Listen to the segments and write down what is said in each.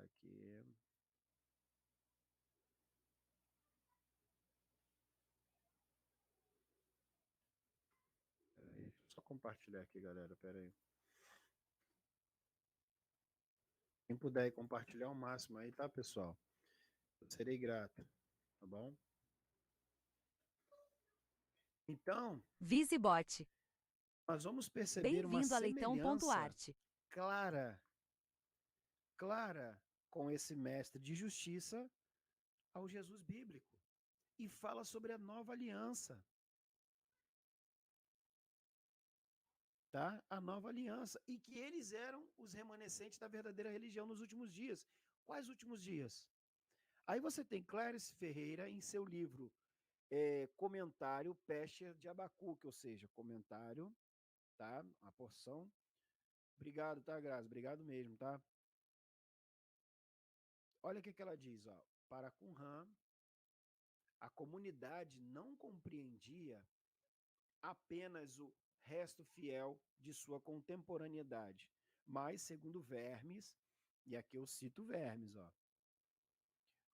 aqui. Peraí, só compartilhar aqui, galera. Peraí. Quem puder compartilhar o máximo aí, tá, pessoal? Eu serei grato, tá bom? Então, Visibot. nós vamos perceber uma Bem-vindo a semelhança leitão.arte. clara, clara com esse mestre de justiça ao Jesus bíblico. E fala sobre a nova aliança. Tá? A nova aliança. E que eles eram os remanescentes da verdadeira religião nos últimos dias. Quais últimos dias? Aí você tem Clarice Ferreira em seu livro Comentário Pescher de Abacuque, ou seja, comentário, tá? A porção. Obrigado, tá, Graça? Obrigado mesmo, tá? Olha o que ela diz, ó. Para Qumran, a comunidade não compreendia apenas o resto fiel de sua contemporaneidade, mas, segundo Vermes, e aqui eu cito Vermes, ó,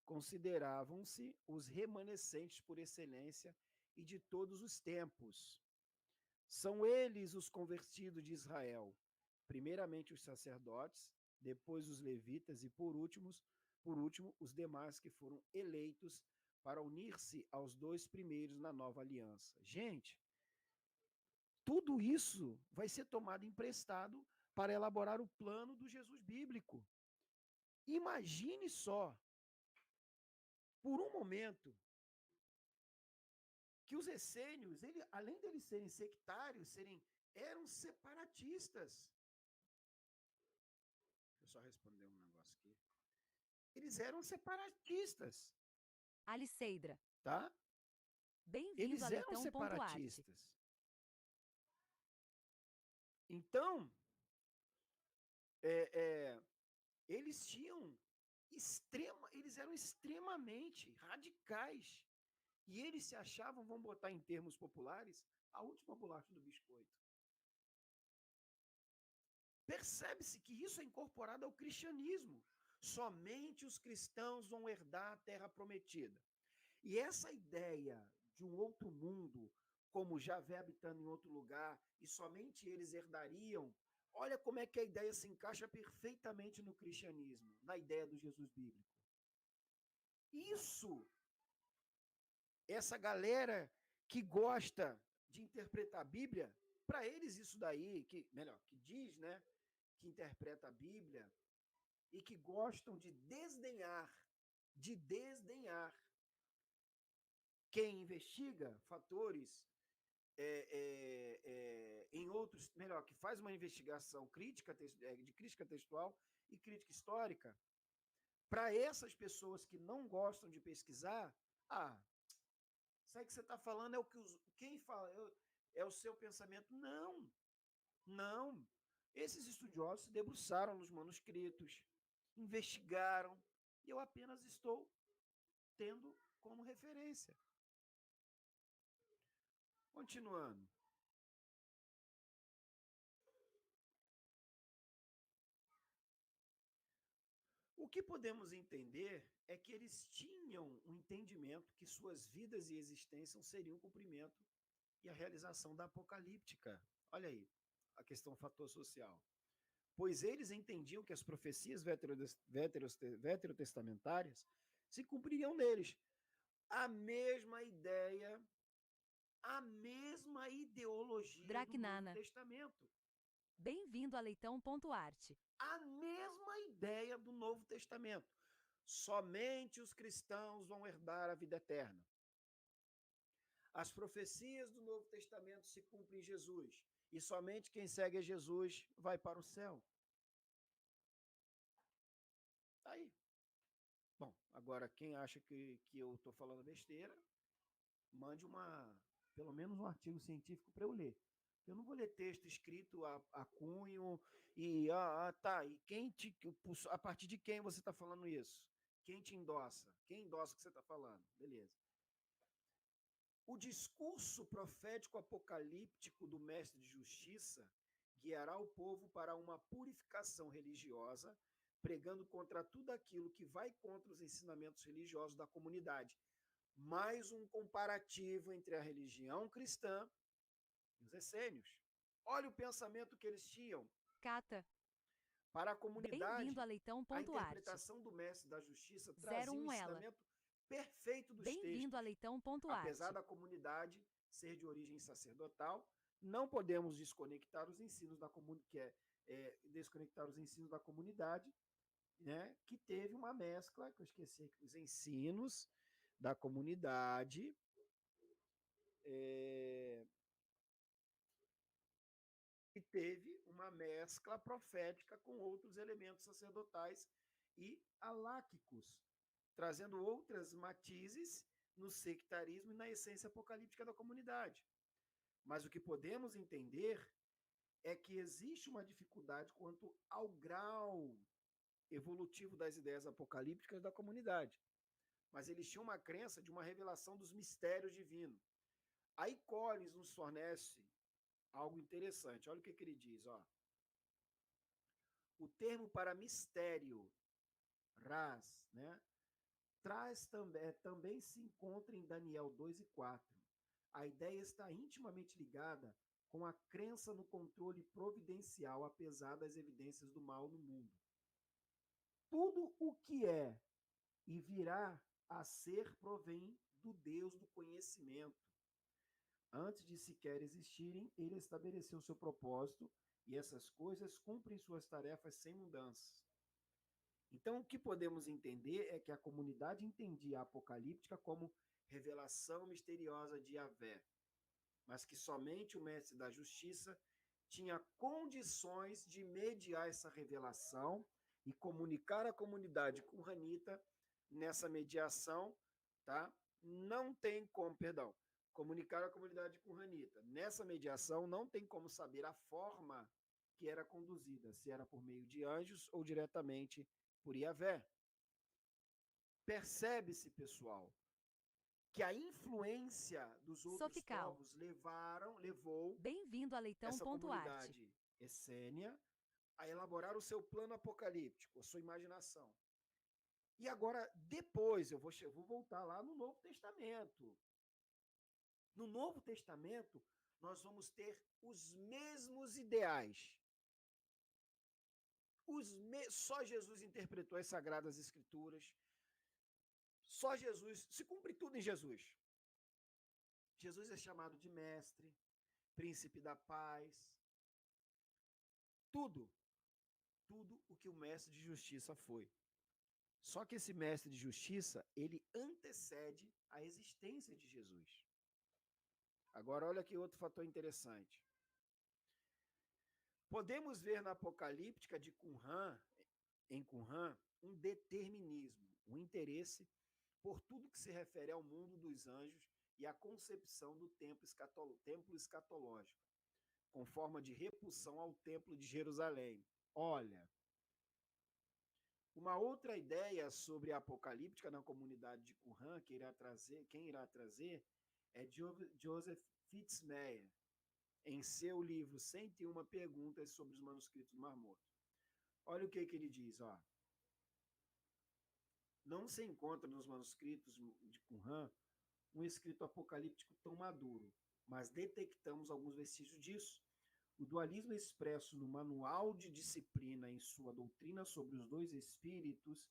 consideravam-se os remanescentes por excelência e de todos os tempos. São eles os convertidos de Israel, primeiramente os sacerdotes, depois os levitas e por último os demais que foram eleitos para unir-se aos dois primeiros na nova aliança. Gente, tudo isso vai ser tomado emprestado para elaborar o plano do Jesus bíblico. Imagine só, por um momento, que os essênios, além de eles serem sectários, eram separatistas. Deixa eu só responder um negócio aqui. Eles eram separatistas, Aliceidra. tá? Bem-vindo a Eles eram leitão.arte. separatistas. Então, é, é, eles tinham eles eram extremamente radicais. E eles se achavam, vamos botar em termos populares, a última bolacha do biscoito. Percebe-se que isso é incorporado ao cristianismo. Somente os cristãos vão herdar a terra prometida. E essa ideia de um outro mundo, como Javé habitando em outro lugar, e somente eles herdariam, olha como é que a ideia se encaixa perfeitamente no cristianismo, na ideia do Jesus bíblico. Isso, essa galera que gosta de interpretar a Bíblia, para eles isso daí, que diz, né, que interpreta a Bíblia e que gostam de desdenhar quem investiga fatores em outros, melhor, que faz uma investigação de crítica textual e crítica histórica, para essas pessoas que não gostam de pesquisar, isso aí que você está falando é o que quem fala, é o seu pensamento. Não, não. Esses estudiosos se debruçaram nos manuscritos, investigaram, e eu apenas estou tendo como referência. Continuando. O que podemos entender é que eles tinham um entendimento que suas vidas e existência seriam o cumprimento e a realização da apocalíptica. Olha aí, a questão fator social. Pois eles entendiam que as profecias veterotestamentárias se cumpririam neles. A mesma ideia, a mesma ideologia do Novo Draknana. Testamento. Bem-vindo a leitão.arte. A mesma ideia do Novo Testamento. Somente os cristãos vão herdar a vida eterna. As profecias do Novo Testamento se cumprem em Jesus. E somente quem segue a Jesus vai para o céu. Tá aí. Bom, agora quem acha que eu estou falando besteira, mande pelo menos um artigo científico para eu ler. Eu não vou ler texto escrito a cunho e tá. E a partir de quem você está falando isso? Quem te endossa? Quem endossa o que você está falando? Beleza. O discurso profético apocalíptico do mestre de justiça guiará o povo para uma purificação religiosa pregando contra tudo aquilo que vai contra os ensinamentos religiosos da comunidade. Mais um comparativo entre a religião cristã e os essênios. Olha o pensamento que eles tinham. Cata. Para a Bem-vindo a comunidade, a Leitão.arte. interpretação do mestre da justiça trazia um 01 ela. ensinamento perfeito dos Bem-vindo a textos. Leitão.arte. Apesar da comunidade ser de origem sacerdotal, não podemos desconectar os ensinos da comunidade, desconectar os ensinos da comunidade, né, que teve uma mescla, que eu esqueci aqui, os ensinos da comunidade, que teve uma mescla profética com outros elementos sacerdotais e aláquicos, trazendo outras matizes no sectarismo e na essência apocalíptica da comunidade. Mas o que podemos entender é que existe uma dificuldade quanto ao grau evolutivo das ideias apocalípticas da comunidade. Mas eles tinham uma crença de uma revelação dos mistérios divinos. Aí Collins nos fornece algo interessante. Olha o que ele diz. Ó. O termo para mistério, ras, né, também se encontra em Daniel 2 e 4. A ideia está intimamente ligada com a crença no controle providencial, apesar das evidências do mal no mundo. Tudo o que é e virá a ser provém do Deus do conhecimento. Antes de sequer existirem, ele estabeleceu seu propósito e essas coisas cumprem suas tarefas sem mudanças. Então, o que podemos entender é que a comunidade entendia a apocalíptica como revelação misteriosa de Yahvé, mas que somente o mestre da justiça tinha condições de mediar essa revelação e comunicar à comunidade qumranita nessa mediação, tá? Não tem como, perdão, comunicar à comunidade qumranita. Nessa mediação não tem como saber a forma que era conduzida, se era por meio de anjos ou diretamente por Yahvé. Percebe-se, pessoal, que a influência dos outros povos levou Bem-vindo a essa Leitão.arte. comunidade essênia a elaborar o seu plano apocalíptico, a sua imaginação. E agora, depois, eu vou voltar lá no Novo Testamento. No Novo Testamento, nós vamos ter os mesmos ideais. Só Jesus interpretou as Sagradas Escrituras. Só Jesus, se cumpre tudo em Jesus. Jesus é chamado de mestre, príncipe da paz. Tudo o que o mestre de justiça foi. Só que esse mestre de justiça, ele antecede a existência de Jesus. Agora, olha aqui outro fator interessante. Podemos ver na apocalíptica de Qumran, em Qumran, um determinismo, um interesse por tudo que se refere ao mundo dos anjos e a concepção do templo escatológico, com forma de repulsão ao templo de Jerusalém. Olha, uma outra ideia sobre a apocalíptica na comunidade de Qumran, quem irá trazer é Joseph Fitzmayer, em seu livro 101 Perguntas sobre os Manuscritos do Mar Morto. Olha o que ele diz, ó. Não se encontra nos manuscritos de Qumran um escrito apocalíptico tão maduro, mas detectamos alguns vestígios disso. O dualismo expresso no Manual de Disciplina em sua doutrina sobre os dois espíritos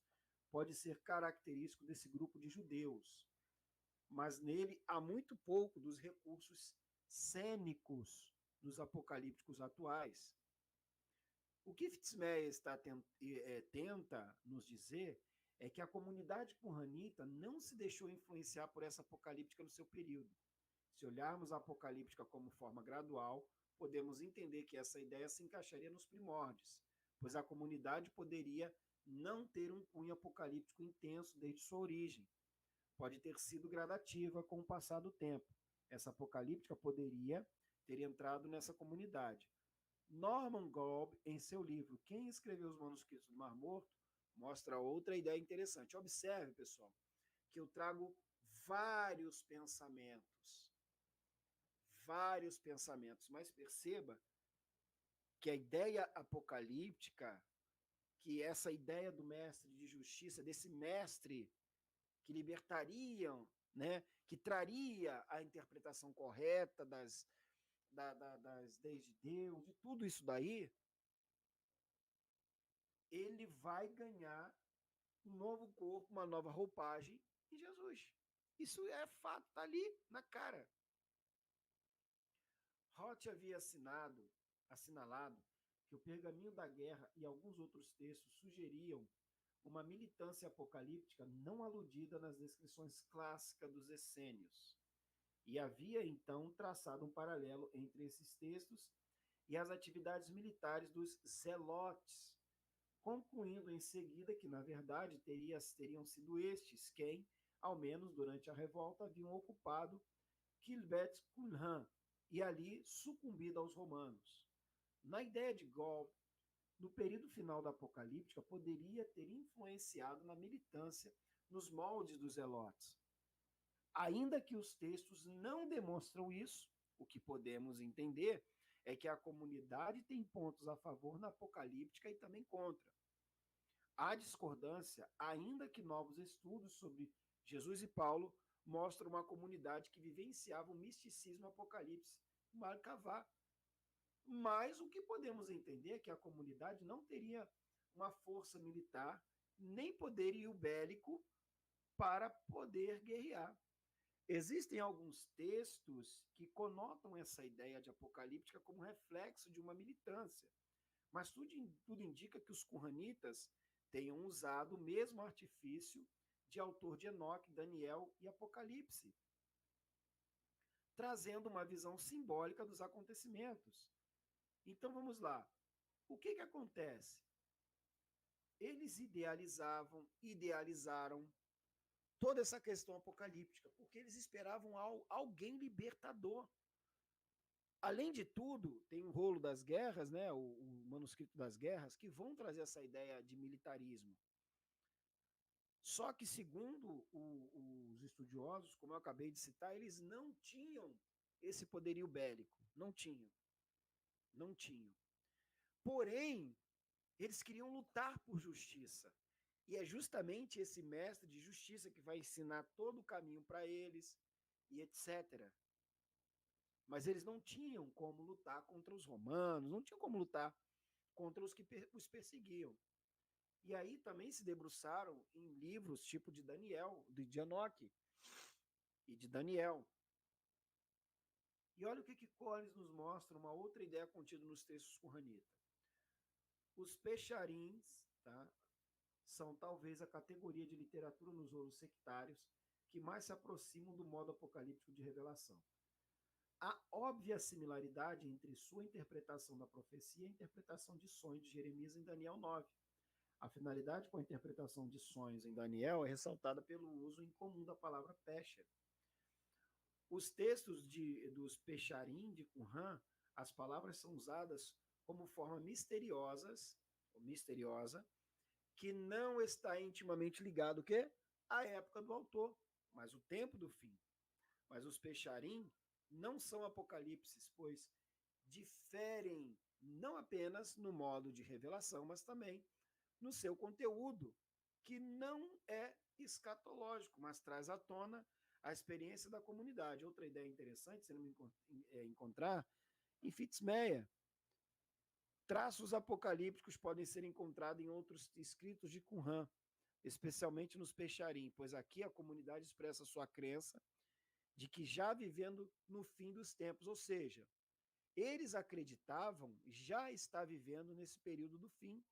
pode ser característico desse grupo de judeus, mas nele há muito pouco dos recursos cênicos dos apocalípticos atuais. O que Fitzmayer tenta nos dizer é que a comunidade qumranita não se deixou influenciar por essa apocalíptica no seu período. Se olharmos a apocalíptica como forma gradual, podemos entender que essa ideia se encaixaria nos primórdios, pois a comunidade poderia não ter um cunho apocalíptico intenso desde sua origem. Pode ter sido gradativa com o passar do tempo. Essa apocalíptica poderia ter entrado nessa comunidade. Norman Golb, em seu livro Quem Escreveu os Manuscritos do Mar Morto, mostra outra ideia interessante. Observe, pessoal, que eu trago vários pensamentos, mas perceba que a ideia apocalíptica que essa ideia do mestre de justiça, desse mestre que libertariam, né, que traria a interpretação correta das leis de Deus, de tudo isso daí, ele vai ganhar um novo corpo, uma nova roupagem em Jesus. Isso é fato, está ali na cara. Roth havia assinalado que o Pergaminho da Guerra e alguns outros textos sugeriam uma militância apocalíptica não aludida nas descrições clássicas dos essênios. E havia, então, traçado um paralelo entre esses textos e as atividades militares dos zelotes, concluindo em seguida que, na verdade, teriam sido estes quem, ao menos durante a revolta, haviam ocupado Kilbet Kulhan e ali sucumbido aos romanos. Na ideia de Gall, no período final da Apocalíptica, poderia ter influenciado na militância nos moldes dos zelotes. Ainda que os textos não demonstram isso, o que podemos entender é que a comunidade tem pontos a favor na Apocalíptica e também contra. Há discordância, ainda que novos estudos sobre Jesus e Paulo mostram uma comunidade que vivenciava o misticismo apocalipse, Markavá. Mas o que podemos entender é que a comunidade não teria uma força militar, nem poderio bélico para poder guerrear. Existem alguns textos que conotam essa ideia de apocalíptica como reflexo de uma militância, mas tudo indica que os Quranitas tenham usado o mesmo artifício de autor de Enoque, Daniel e Apocalipse, trazendo uma visão simbólica dos acontecimentos. Então vamos lá. O que acontece? Eles idealizaram toda essa questão apocalíptica, porque eles esperavam alguém libertador. Além de tudo, tem o rolo das guerras, né, o manuscrito das guerras, que vão trazer essa ideia de militarismo. Só que, segundo os estudiosos, como eu acabei de citar, eles não tinham esse poderio bélico. Não tinham. Não tinham. Porém, eles queriam lutar por justiça. E é justamente esse mestre de justiça que vai ensinar todo o caminho para eles, e etc. Mas eles não tinham como lutar contra os romanos, não tinham como lutar contra os que os perseguiam. E aí também se debruçaram em livros tipo de Daniel, de Enoque e de Daniel. E olha o que Collins nos mostra, uma outra ideia contida nos textos quranitas. Os pecharins, tá, são talvez a categoria de literatura nos rolos sectários que mais se aproximam do modo apocalíptico de revelação. Há óbvia similaridade entre sua interpretação da profecia e a interpretação de sonhos de Jeremias em Daniel 9. A finalidade com a interpretação de sonhos em Daniel é ressaltada pelo uso incomum da palavra pesher. Os textos dos Pecharim de Qumran, as palavras são usadas como forma misteriosa, que não está intimamente ligado o quê? À época do autor, mas o tempo do fim. Mas os Pecharim não são apocalipses, pois diferem não apenas no modo de revelação, mas também no seu conteúdo, que não é escatológico, mas traz à tona a experiência da comunidade. Outra ideia interessante, se não encontrar, em Fitzmeyer, traços apocalípticos podem ser encontrados em outros escritos de Qumran, especialmente nos Pecharim, pois aqui a comunidade expressa sua crença de que já vivendo no fim dos tempos, ou seja, eles acreditavam já estar vivendo nesse período do fim.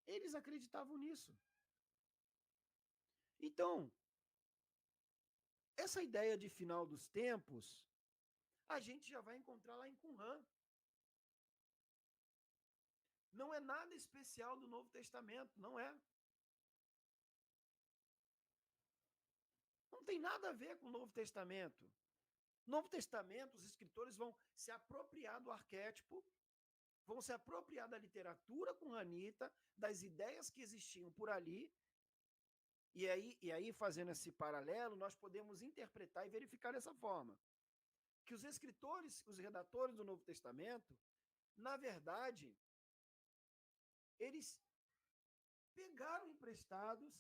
Eles acreditavam nisso. Então, essa ideia de final dos tempos, a gente já vai encontrar lá em Qumran. Não é nada especial do Novo Testamento, não é. Não tem nada a ver com o Novo Testamento. No Novo Testamento, os escritores vão se apropriar do arquétipo, vão se apropriar da literatura qumranita, das ideias que existiam por ali, e aí, fazendo esse paralelo, nós podemos interpretar e verificar dessa forma, que os escritores, os redatores do Novo Testamento, na verdade, eles pegaram emprestados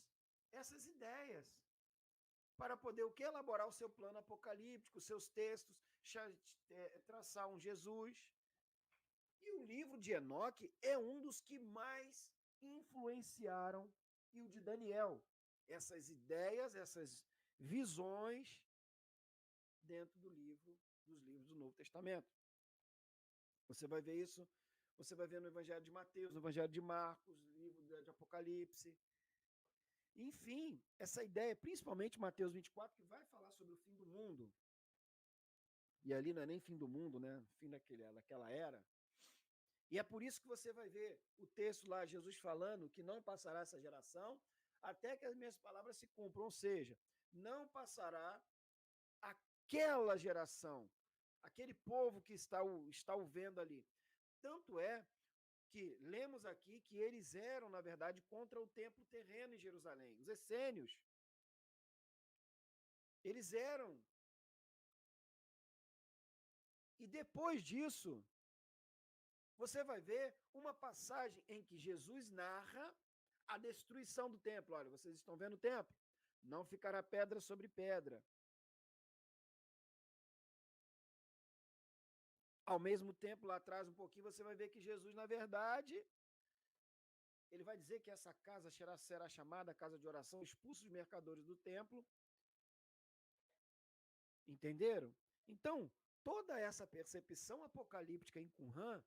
essas ideias para poder o que? Elaborar o seu plano apocalíptico, seus textos, traçar um Jesus. E o livro de Enoque é um dos que mais influenciaram e o de Daniel. Essas ideias, essas visões dentro dos livros do Novo Testamento. Você vai ver isso, você vai ver no Evangelho de Mateus, no Evangelho de Marcos, no livro de Apocalipse. Enfim, essa ideia, principalmente Mateus 24, que vai falar sobre o fim do mundo. E ali não é nem fim do mundo, né? Fim daquela era. E é por isso que você vai ver o texto lá, Jesus falando que não passará essa geração até que as minhas palavras se cumpram. Ou seja, não passará aquela geração, aquele povo que está o vendo ali. Tanto é que lemos aqui que eles eram, na verdade, contra o templo terreno em Jerusalém, os essênios. Eles eram. E depois disso, você vai ver uma passagem em que Jesus narra a destruição do templo. Olha, vocês estão vendo o templo? Não ficará pedra sobre pedra. Ao mesmo tempo, lá atrás, um pouquinho, você vai ver que Jesus, na verdade, ele vai dizer que essa casa será chamada casa de oração, expulsos os mercadores do templo. Entenderam? Então, toda essa percepção apocalíptica em Qumran,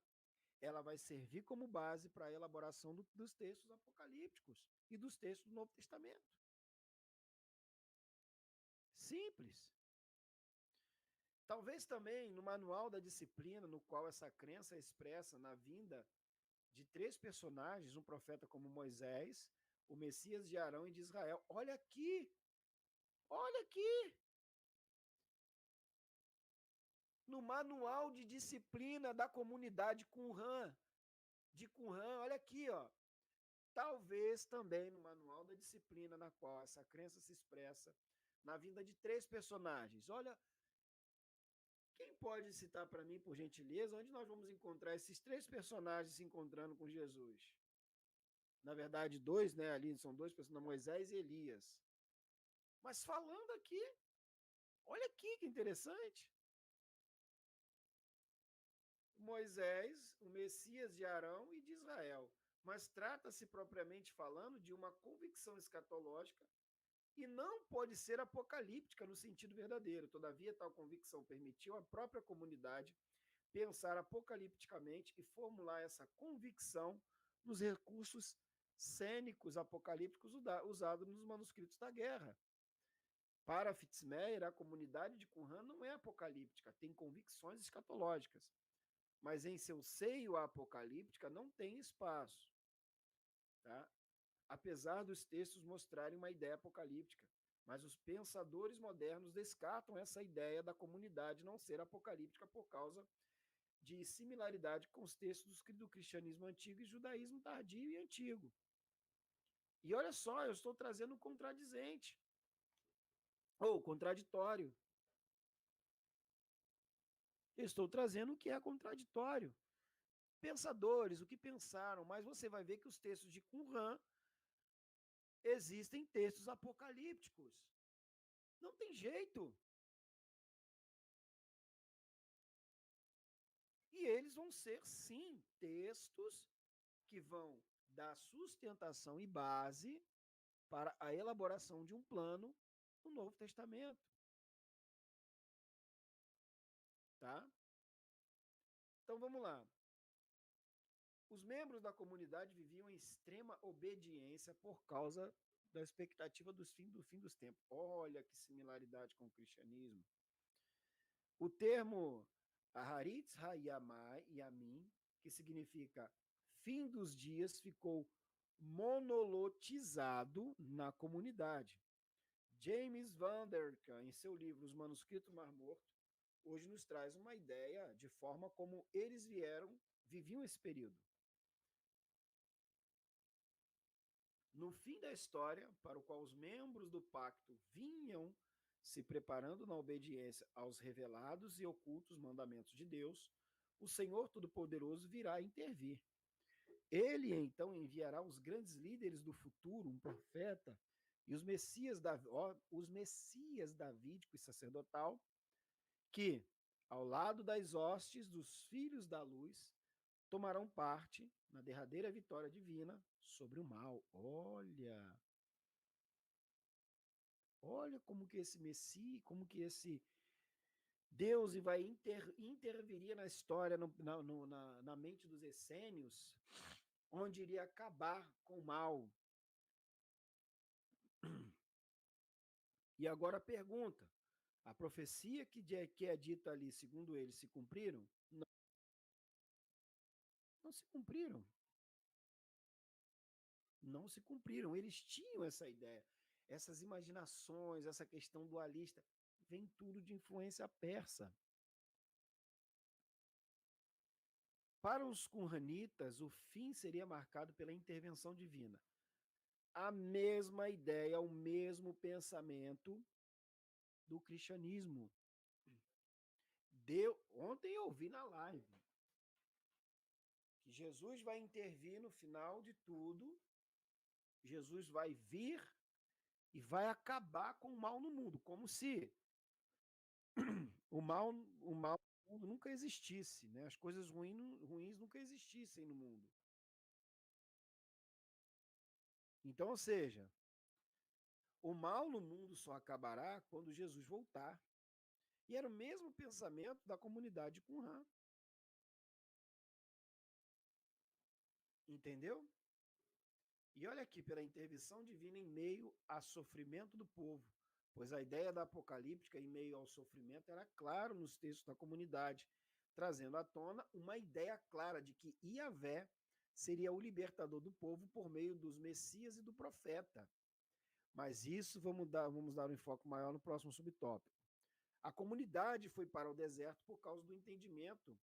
ela vai servir como base para a elaboração dos textos apocalípticos e dos textos do Novo Testamento. Simples. Talvez também no manual da disciplina, no qual essa crença é expressa na vinda de 3 personagens, um profeta como Moisés, o Messias de Arão e de Israel. Olha aqui! Olha aqui! No manual de disciplina da comunidade Qumran, olha aqui, ó. Talvez também no manual da disciplina na qual essa crença se expressa, na vinda de 3 personagens. Olha, quem pode citar para mim, por gentileza, onde nós vamos encontrar esses 3 personagens se encontrando com Jesus? Na verdade, 2, né? Ali são 2 personagens, Moisés e Elias. Mas falando aqui, olha aqui que interessante. Moisés, o Messias de Arão e de Israel. Mas trata-se propriamente falando de uma convicção escatológica e não pode ser apocalíptica no sentido verdadeiro. Todavia, tal convicção permitiu à própria comunidade pensar apocalipticamente e formular essa convicção nos recursos cênicos apocalípticos usados nos manuscritos da guerra. Para Fitzmyer, a comunidade de Qumran não é apocalíptica, tem convicções escatológicas, mas em seu seio a apocalíptica não tem espaço. Tá? Apesar dos textos mostrarem uma ideia apocalíptica, mas os pensadores modernos descartam essa ideia da comunidade não ser apocalíptica por causa de similaridade com os textos do cristianismo antigo e judaísmo tardio e antigo. E olha só, eu estou trazendo um contradizente, ou contraditório. Eu estou trazendo o que é contraditório. Pensadores, o que pensaram, mas você vai ver que os textos de Qumran existem textos apocalípticos. Não tem jeito. E eles vão ser, sim, textos que vão dar sustentação e base para a elaboração de um plano no Novo Testamento. Tá? Então vamos lá. Os membros da comunidade viviam em extrema obediência por causa da expectativa do fim dos tempos. Olha que similaridade com o cristianismo. O termo Aharitz Yamin, que significa fim dos dias, ficou monolotizado na comunidade. James Van Der Kuyt, em seu livro Os Manuscritos Mar Morto, hoje nos traz uma ideia de forma como eles viviam esse período. No fim da história, para o qual os membros do pacto vinham se preparando na obediência aos revelados e ocultos mandamentos de Deus, o Senhor Todo-Poderoso virá intervir. Ele então enviará os grandes líderes do futuro, um profeta, e os messias davídico e sacerdotal, que, ao lado das hostes dos filhos da luz, tomarão parte na derradeira vitória divina sobre o mal. Olha como que esse Messias, como que esse Deus vai interviria na história, na mente dos essênios, onde iria acabar com o mal. E agora a pergunta, a profecia que é dita ali, segundo eles, se cumpriram? Não, não se cumpriram. Não se cumpriram. Eles tinham essa ideia, essas imaginações, essa questão dualista, vem tudo de influência persa. Para os Quranitas, o fim seria marcado pela intervenção divina. A mesma ideia, o mesmo pensamento do cristianismo. Ontem eu vi na live que Jesus vai intervir no final de tudo, Jesus vai vir e vai acabar com o mal no mundo, como se o mal no mundo nunca existisse, né? As coisas ruins nunca existissem no mundo. Então, ou seja, o mal no mundo só acabará quando Jesus voltar. E era o mesmo pensamento da comunidade Qumran. Entendeu? E olha aqui, pela intervenção divina em meio a sofrimento do povo, pois a ideia da apocalíptica em meio ao sofrimento era claro nos textos da comunidade, trazendo à tona uma ideia clara de que Iavé seria o libertador do povo por meio dos Messias e do profeta. Mas isso vamos dar um enfoque maior no próximo subtópico. A comunidade foi para o deserto por causa do entendimento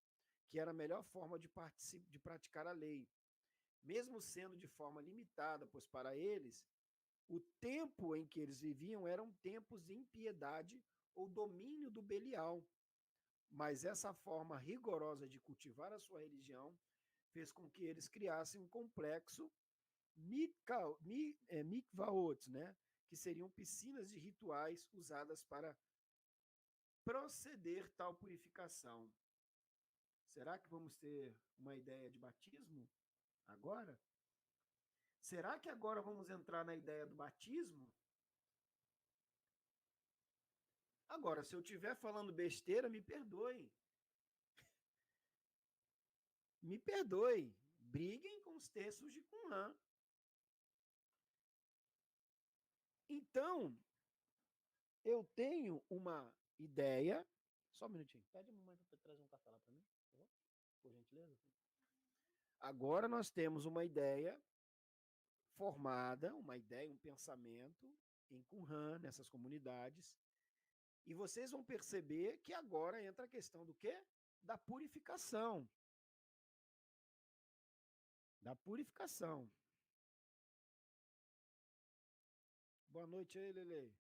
que era a melhor forma de praticar a lei, mesmo sendo de forma limitada, pois para eles, o tempo em que eles viviam eram tempos de impiedade ou domínio do Belial. Mas essa forma rigorosa de cultivar a sua religião fez com que eles criassem um complexo mikvaot, né? Que seriam piscinas de rituais usadas para proceder tal purificação. Será que vamos ter uma ideia de batismo agora? Será que agora vamos entrar na ideia do batismo? Agora, se eu estiver falando besteira, me perdoe. Me perdoe. Briguem com os textos de Qumran. Então, eu tenho uma ideia. Só um minutinho. Pede a mamãe para trazer um café lá para mim, por favor. Por gentileza. Agora nós temos uma ideia formada, uma ideia, um pensamento em Qumran, nessas comunidades. E vocês vão perceber que agora entra a questão do quê? Da purificação. Da purificação. Boa noite aí, Lele.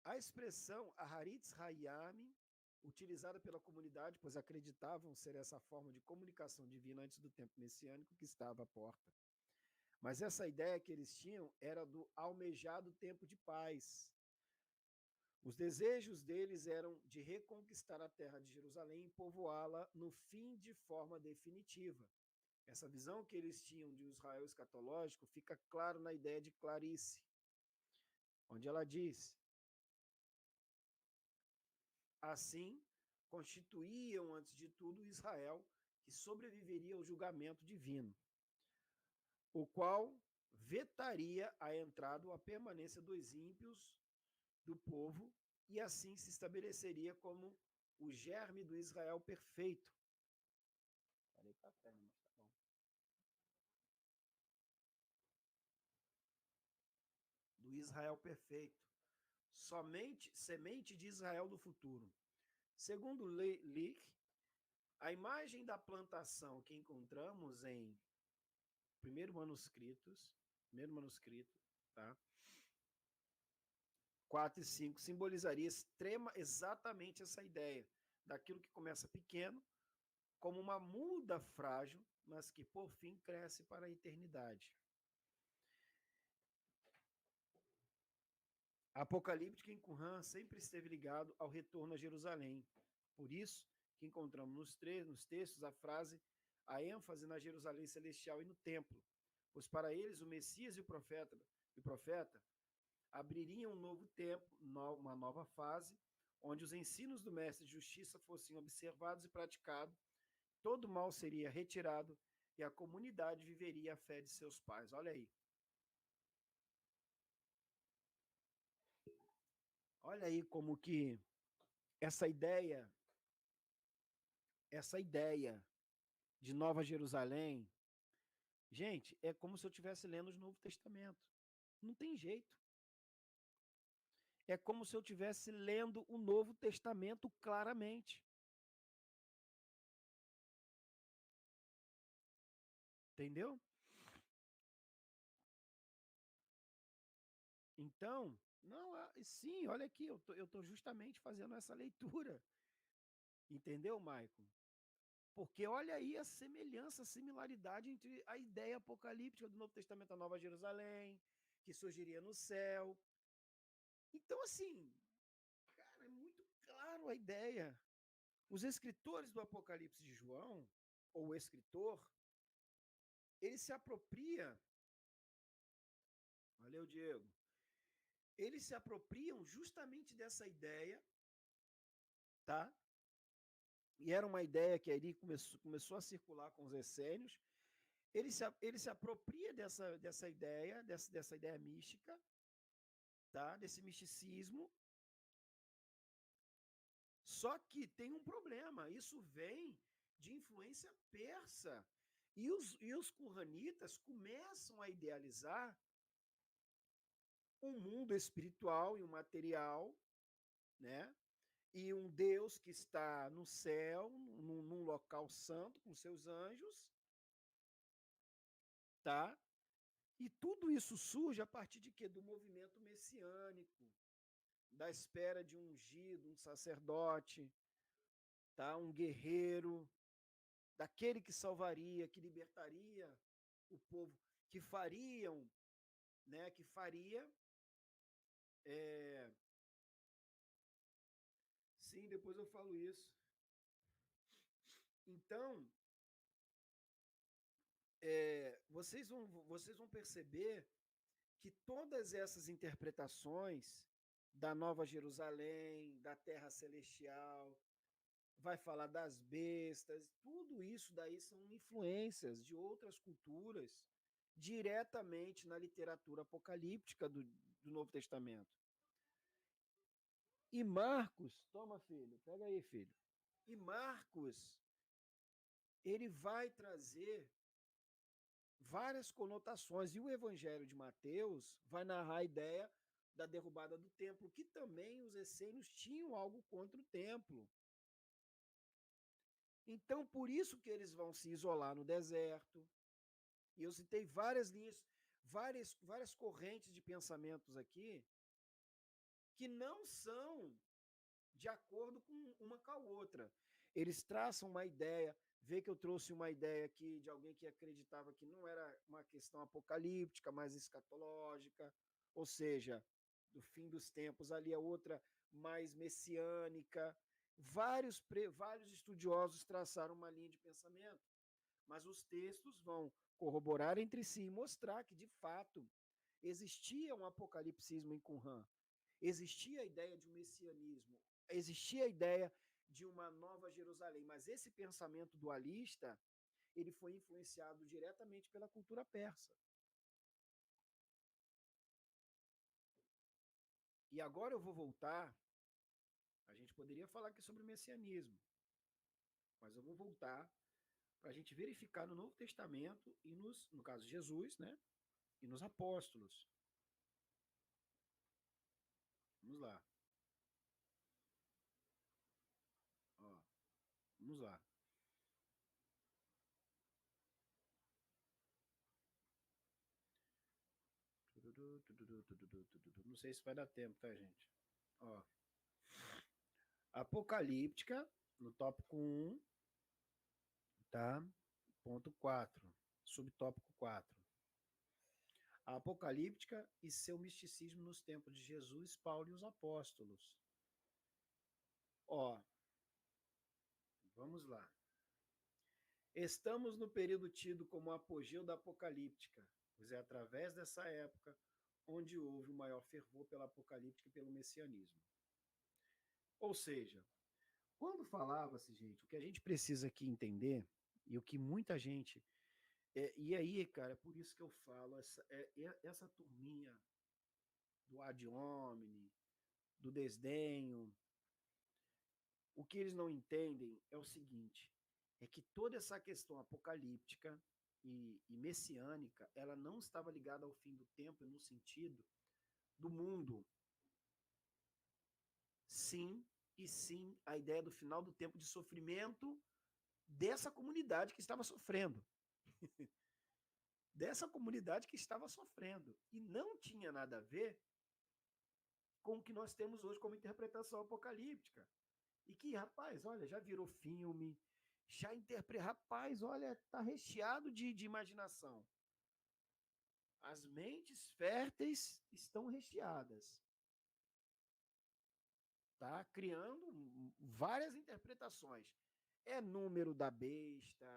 A expressão Aharitz Hayami, utilizada pela comunidade, pois acreditavam ser essa forma de comunicação divina antes do tempo messiânico que estava à porta. Mas essa ideia que eles tinham era do almejado tempo de paz. Os desejos deles eram de reconquistar a terra de Jerusalém e povoá-la no fim de forma definitiva. Essa visão que eles tinham de Israel escatológico fica claro na ideia de Clarice, onde ela diz: assim, constituíam antes de tudo Israel, que sobreviveria ao julgamento divino, o qual vetaria a entrada ou a permanência dos ímpios do povo e assim se estabeleceria como o germe do Israel perfeito. Parei para a perna, mas tá bom. Do Israel perfeito. Somente semente de Israel do futuro. Segundo Leake, a imagem da plantação que encontramos em primeiro manuscrito, tá? 4 e 5 simbolizaria exatamente essa ideia daquilo que começa pequeno, como uma muda frágil, mas que por fim cresce para a eternidade. A apocalíptica em Qumran sempre esteve ligado ao retorno a Jerusalém. Por isso que encontramos nos textos a frase, a ênfase na Jerusalém celestial e no templo, pois para eles o Messias e o profeta abririam um novo tempo, uma nova fase, onde os ensinos do mestre de justiça fossem observados e praticados, todo mal seria retirado e a comunidade viveria a fé de seus pais. Olha aí. Olha aí como que essa ideia de Nova Jerusalém, gente, é como se eu estivesse lendo o Novo Testamento. Não tem jeito. É como se eu estivesse lendo o Novo Testamento claramente. Entendeu? Então, não, sim, olha aqui, eu tô justamente fazendo essa leitura. Entendeu, Maicon? Porque olha aí a semelhança, a similaridade entre a ideia apocalíptica do Novo Testamento, a Nova Jerusalém, que surgiria no céu. Então, assim, cara, é muito claro a ideia. Os escritores do Apocalipse de João, ou o escritor, ele se apropria. Valeu, Diego. Eles se apropriam justamente dessa ideia, tá? E era uma ideia que ali começou a circular com os essênios. Ele se apropria dessa ideia mística, tá? Desse misticismo. Só que tem um problema, isso vem de influência persa. E os quranitas começam a idealizar um mundo espiritual e um material, né? E um Deus que está no céu, num local santo, com seus anjos, tá? E tudo isso surge a partir de quê? Do movimento messiânico, da espera de um ungido, um sacerdote, tá? Um guerreiro, daquele que salvaria, que libertaria o povo, que fariam, né? Que faria. Sim, depois eu falo isso. Então, vocês vão perceber que todas essas interpretações da Nova Jerusalém, da Terra Celestial, vai falar das bestas, tudo isso daí são influências de outras culturas diretamente na literatura apocalíptica do Novo Testamento. E Marcos, toma filho, pega aí filho. E Marcos, ele vai trazer várias conotações. E o Evangelho de Mateus vai narrar a ideia da derrubada do templo, que também os essênios tinham algo contra o templo. Então, por isso que eles vão se isolar no deserto. E eu citei várias linhas, várias correntes de pensamentos aqui, que não são de acordo com uma com a outra. Eles traçam uma ideia, vê que eu trouxe uma ideia aqui de alguém que acreditava que não era uma questão apocalíptica, mas escatológica, ou seja, do fim dos tempos, ali a outra mais messiânica. Vários estudiosos traçaram uma linha de pensamento, mas os textos vão corroborar entre si e mostrar que, de fato, existia um apocalipsismo em Qumran, existia a ideia de um messianismo, existia a ideia de uma nova Jerusalém, mas esse pensamento dualista, ele foi influenciado diretamente pela cultura persa. E agora eu vou voltar, a gente poderia falar aqui sobre o messianismo, mas eu vou voltar para a gente verificar no Novo Testamento e no caso de Jesus, né? E nos apóstolos. Vamos lá. Ó, vamos lá. Não sei se vai dar tempo, tá, gente? Ó. Apocalíptica, no tópico 1, tá? Ponto 4, subtópico 4. A apocalíptica e seu misticismo nos tempos de Jesus, Paulo e os apóstolos. Ó, vamos lá. Estamos no período tido como apogeu da apocalíptica, pois é através dessa época onde houve o maior fervor pela apocalíptica e pelo messianismo. Ou seja, quando falava-se, gente, o que a gente precisa aqui entender, e o que muita gente. E aí, cara, é por isso que eu falo, essa turminha do ad hominem, do desdenho, o que eles não entendem é o seguinte: é que toda essa questão apocalíptica e messiânica, ela não estava ligada ao fim do tempo no sentido do mundo. Sim, e sim, a ideia do final do tempo de sofrimento dessa comunidade que estava sofrendo. Dessa comunidade que estava sofrendo. E não tinha nada a ver com o que nós temos hoje como interpretação apocalíptica. E que, rapaz, olha, já virou filme, já interpreta. Rapaz, olha, tá recheado de imaginação. As mentes férteis estão recheadas. Tá criando várias interpretações. É número da besta,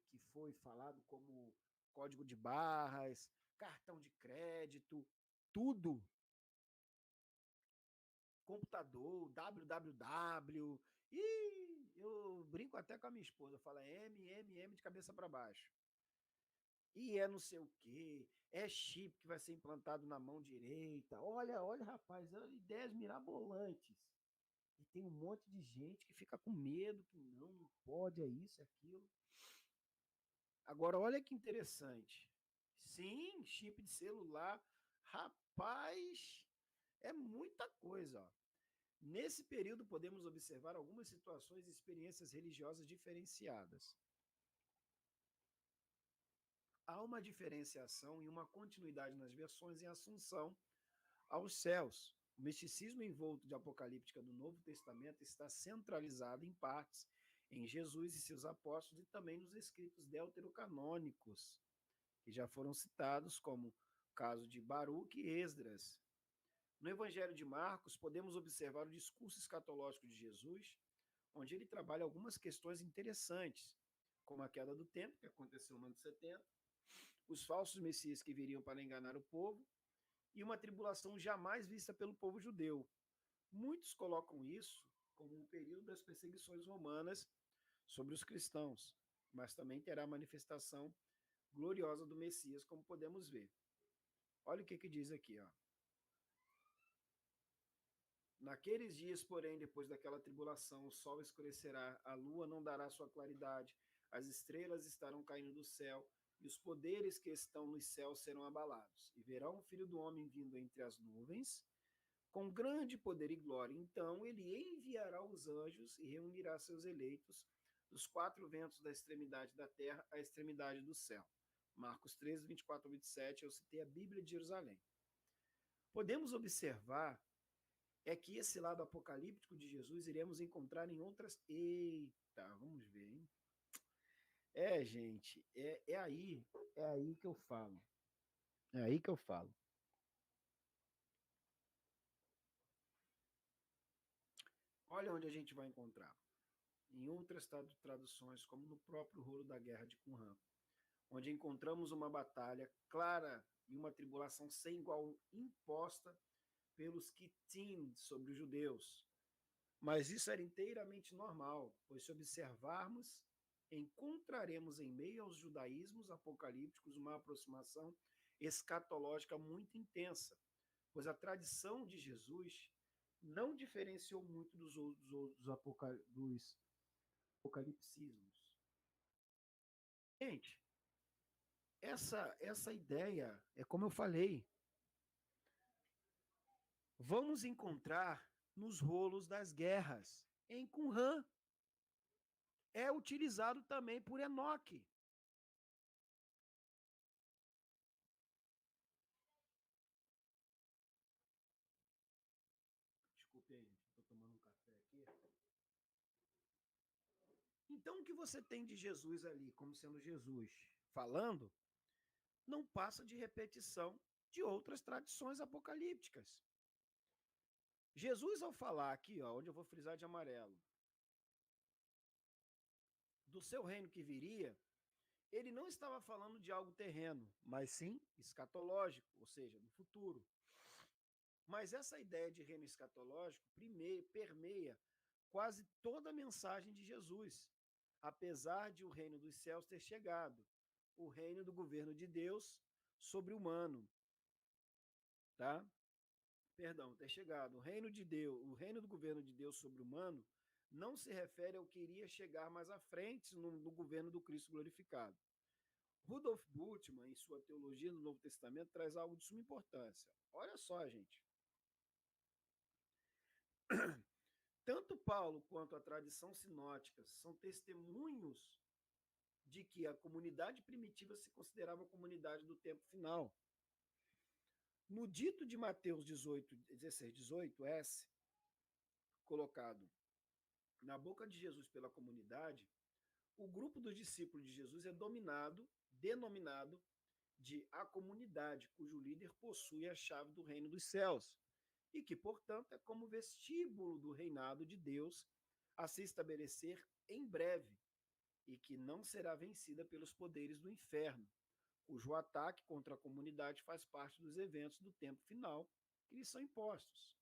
que foi falado como código de barras, cartão de crédito, tudo. Computador, www. E eu brinco até com a minha esposa, fala M de cabeça para baixo. E é não sei o quê, é chip que vai ser implantado na mão direita. Olha, olha, rapaz, ideias mirabolantes. E tem um monte de gente que fica com medo, que não pode, é isso, é aquilo. Agora, olha que interessante. Sim, chip de celular. Rapaz, é muita coisa. Ó. Nesse período, podemos observar algumas situações e experiências religiosas diferenciadas. Há uma diferenciação e uma continuidade nas versões em Assunção aos céus. O misticismo envolto de apocalíptica do Novo Testamento está centralizado em partes em Jesus e seus apóstolos e também nos escritos deuterocanônicos, que já foram citados, como o caso de Baruque e Esdras. No Evangelho de Marcos, podemos observar o discurso escatológico de Jesus, onde ele trabalha algumas questões interessantes, como a queda do templo, que aconteceu no ano 70, os falsos messias que viriam para enganar o povo, e uma tribulação jamais vista pelo povo judeu. Muitos colocam isso como um período das perseguições romanas sobre os cristãos, mas também terá a manifestação gloriosa do Messias, como podemos ver. Olha o que diz aqui, ó. Naqueles dias, porém, depois daquela tribulação, o sol escurecerá, a lua não dará sua claridade, as estrelas estarão caindo do céu, e os poderes que estão nos céus serão abalados. E verão o Filho do Homem vindo entre as nuvens, com grande poder e glória. Então ele enviará os anjos e reunirá seus eleitos dos quatro ventos da extremidade da terra à extremidade do céu. Marcos 13, 24 a 27, eu citei a Bíblia de Jerusalém. Podemos observar que esse lado apocalíptico de Jesus iremos encontrar em outras... Eita, vamos ver, hein? Gente, é aí que eu falo. É aí que eu falo. Olha onde a gente vai encontrar. Em outras traduções, como no próprio rolo da guerra de Qumran, onde encontramos uma batalha clara e uma tribulação sem igual imposta pelos Quitim sobre os judeus. Mas isso era inteiramente normal, pois se observarmos, encontraremos em meio aos judaísmos apocalípticos uma aproximação escatológica muito intensa, pois a tradição de Jesus não diferenciou muito dos outros apocalipsismos. Gente, essa ideia é como eu falei. Vamos encontrar nos rolos das guerras. Em Qumran. É utilizado também por Enoque. Desculpe aí, estou tomando um café aqui. Então, o que você tem de Jesus ali, como sendo Jesus falando, não passa de repetição de outras tradições apocalípticas. Jesus, ao falar aqui, ó, onde eu vou frisar de amarelo, do seu reino que viria, ele não estava falando de algo terreno, mas sim escatológico, ou seja, no futuro. Mas essa ideia de reino escatológico permeia quase toda a mensagem de Jesus, apesar de o reino dos céus ter chegado, o reino do governo de Deus sobre o humano, tá? Perdão, ter chegado. O reino de Deus, o reino do governo de Deus sobre o humano não se refere ao que iria chegar mais à frente no governo do Cristo glorificado. Rudolf Bultmann, em sua teologia do Novo Testamento, traz algo de suma importância. Olha só, gente. Tanto Paulo quanto a tradição sinótica são testemunhos de que a comunidade primitiva se considerava a comunidade do tempo final. No dito de Mateus 18, 16, 18s, colocado na boca de Jesus pela comunidade, o grupo dos discípulos de Jesus é denominado de a comunidade, cujo líder possui a chave do reino dos céus, e que, portanto, é como vestíbulo do reinado de Deus a se estabelecer em breve, e que não será vencida pelos poderes do inferno, cujo ataque contra a comunidade faz parte dos eventos do tempo final que lhes são impostos.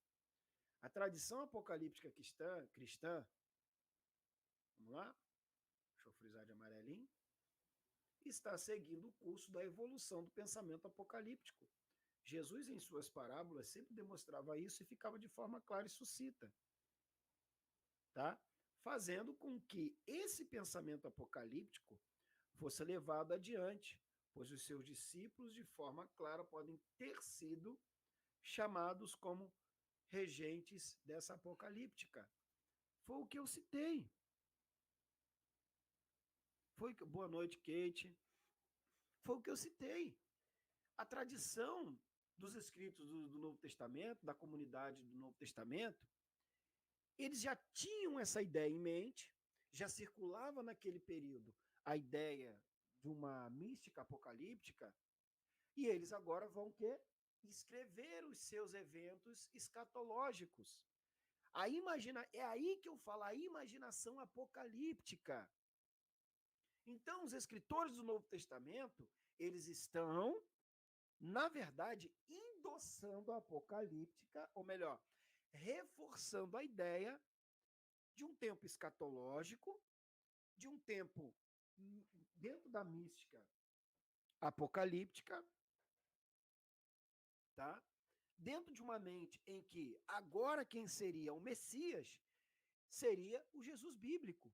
A tradição apocalíptica cristã, vamos lá, deixa eu frisar de amarelinho, está seguindo o curso da evolução do pensamento apocalíptico. Jesus, em suas parábolas, sempre demonstrava isso e ficava de forma clara e sucinta, tá? Fazendo com que esse pensamento apocalíptico fosse levado adiante, pois os seus discípulos, de forma clara, podem ter sido chamados como regentes dessa apocalíptica. Foi o que eu citei. Boa noite, Kate. Foi o que eu citei. A tradição dos escritos do Novo Testamento, da comunidade do Novo Testamento, eles já tinham essa ideia em mente, já circulava naquele período a ideia de uma mística apocalíptica, e eles agora vão escrever os seus eventos escatológicos. É aí que eu falo, a imaginação apocalíptica. Então, os escritores do Novo Testamento, eles estão, na verdade, endossando a apocalíptica, ou melhor, reforçando a ideia de um tempo escatológico, de um tempo dentro da mística apocalíptica, tá? Dentro de uma mente em que agora quem seria o Messias seria o Jesus bíblico.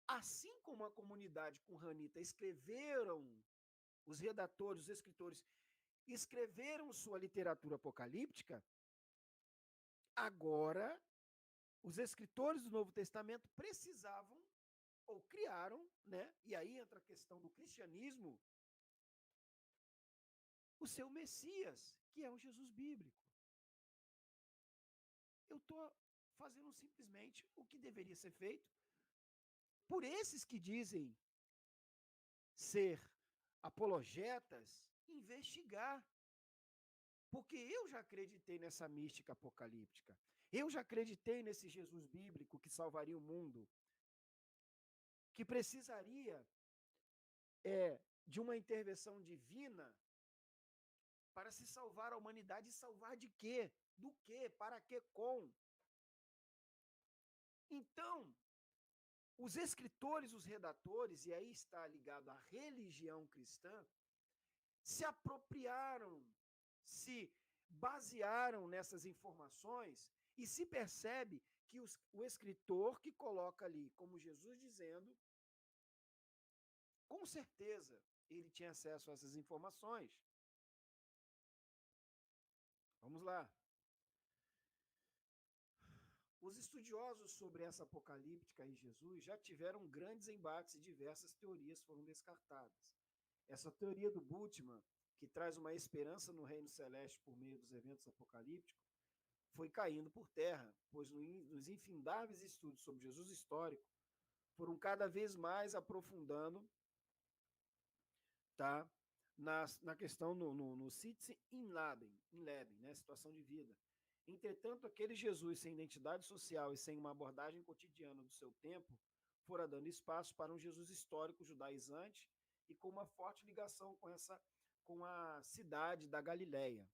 Assim como a comunidade qumranita escreveram, os redatores, os escritores escreveram sua literatura apocalíptica, agora os escritores do Novo Testamento precisavam ou criaram, né? E aí entra a questão do cristianismo, o seu Messias, que é o Jesus bíblico. Eu estou fazendo simplesmente o que deveria ser feito por esses que dizem ser apologetas, investigar. Porque eu já acreditei nessa mística apocalíptica. Eu já acreditei nesse Jesus bíblico que salvaria o mundo, que precisaria de uma intervenção divina para se salvar a humanidade. E salvar de quê? Do quê? Para quê? Com? Então, os escritores, os redatores, e aí está ligado à religião cristã, se apropriaram, se basearam nessas informações e se percebe que o escritor que coloca ali como Jesus dizendo, com certeza ele tinha acesso a essas informações. Vamos lá. Os estudiosos sobre essa apocalíptica em Jesus já tiveram grandes embates e diversas teorias foram descartadas. Essa teoria do Bultmann, que traz uma esperança no reino celeste por meio dos eventos apocalípticos, foi caindo por terra, pois nos infindáveis estudos sobre Jesus histórico, foram cada vez mais aprofundando, tá? Na questão no Sitzen in Leben, né? Situação de vida. Entretanto, aquele Jesus sem identidade social e sem uma abordagem cotidiana do seu tempo, fora dando espaço para um Jesus histórico judaizante e com uma forte ligação com a cidade da Galileia.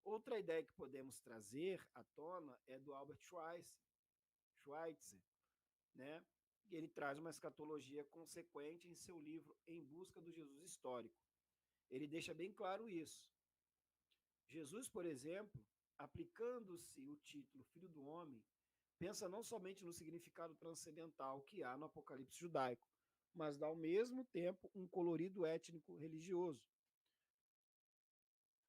Outra ideia que podemos trazer à tona é do Albert Schweitzer, né? Ele traz uma escatologia consequente em seu livro Em Busca do Jesus Histórico. Ele deixa bem claro isso. Jesus, por exemplo, aplicando-se o título Filho do Homem, pensa não somente no significado transcendental que há no Apocalipse judaico, mas dá ao mesmo tempo um colorido étnico religioso.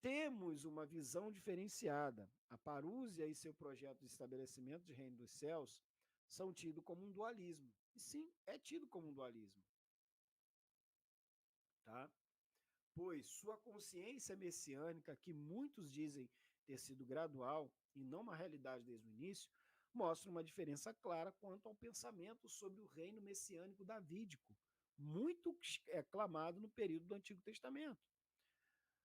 Temos uma visão diferenciada. A Parúzia e seu projeto de estabelecimento de reino dos céus são tidos como um dualismo. E sim, é tido como um dualismo. Tá? Pois sua consciência messiânica, que muitos dizem ter sido gradual e não uma realidade desde o início, mostra uma diferença clara quanto ao pensamento sobre o reino messiânico davídico, muito clamado no período do Antigo Testamento.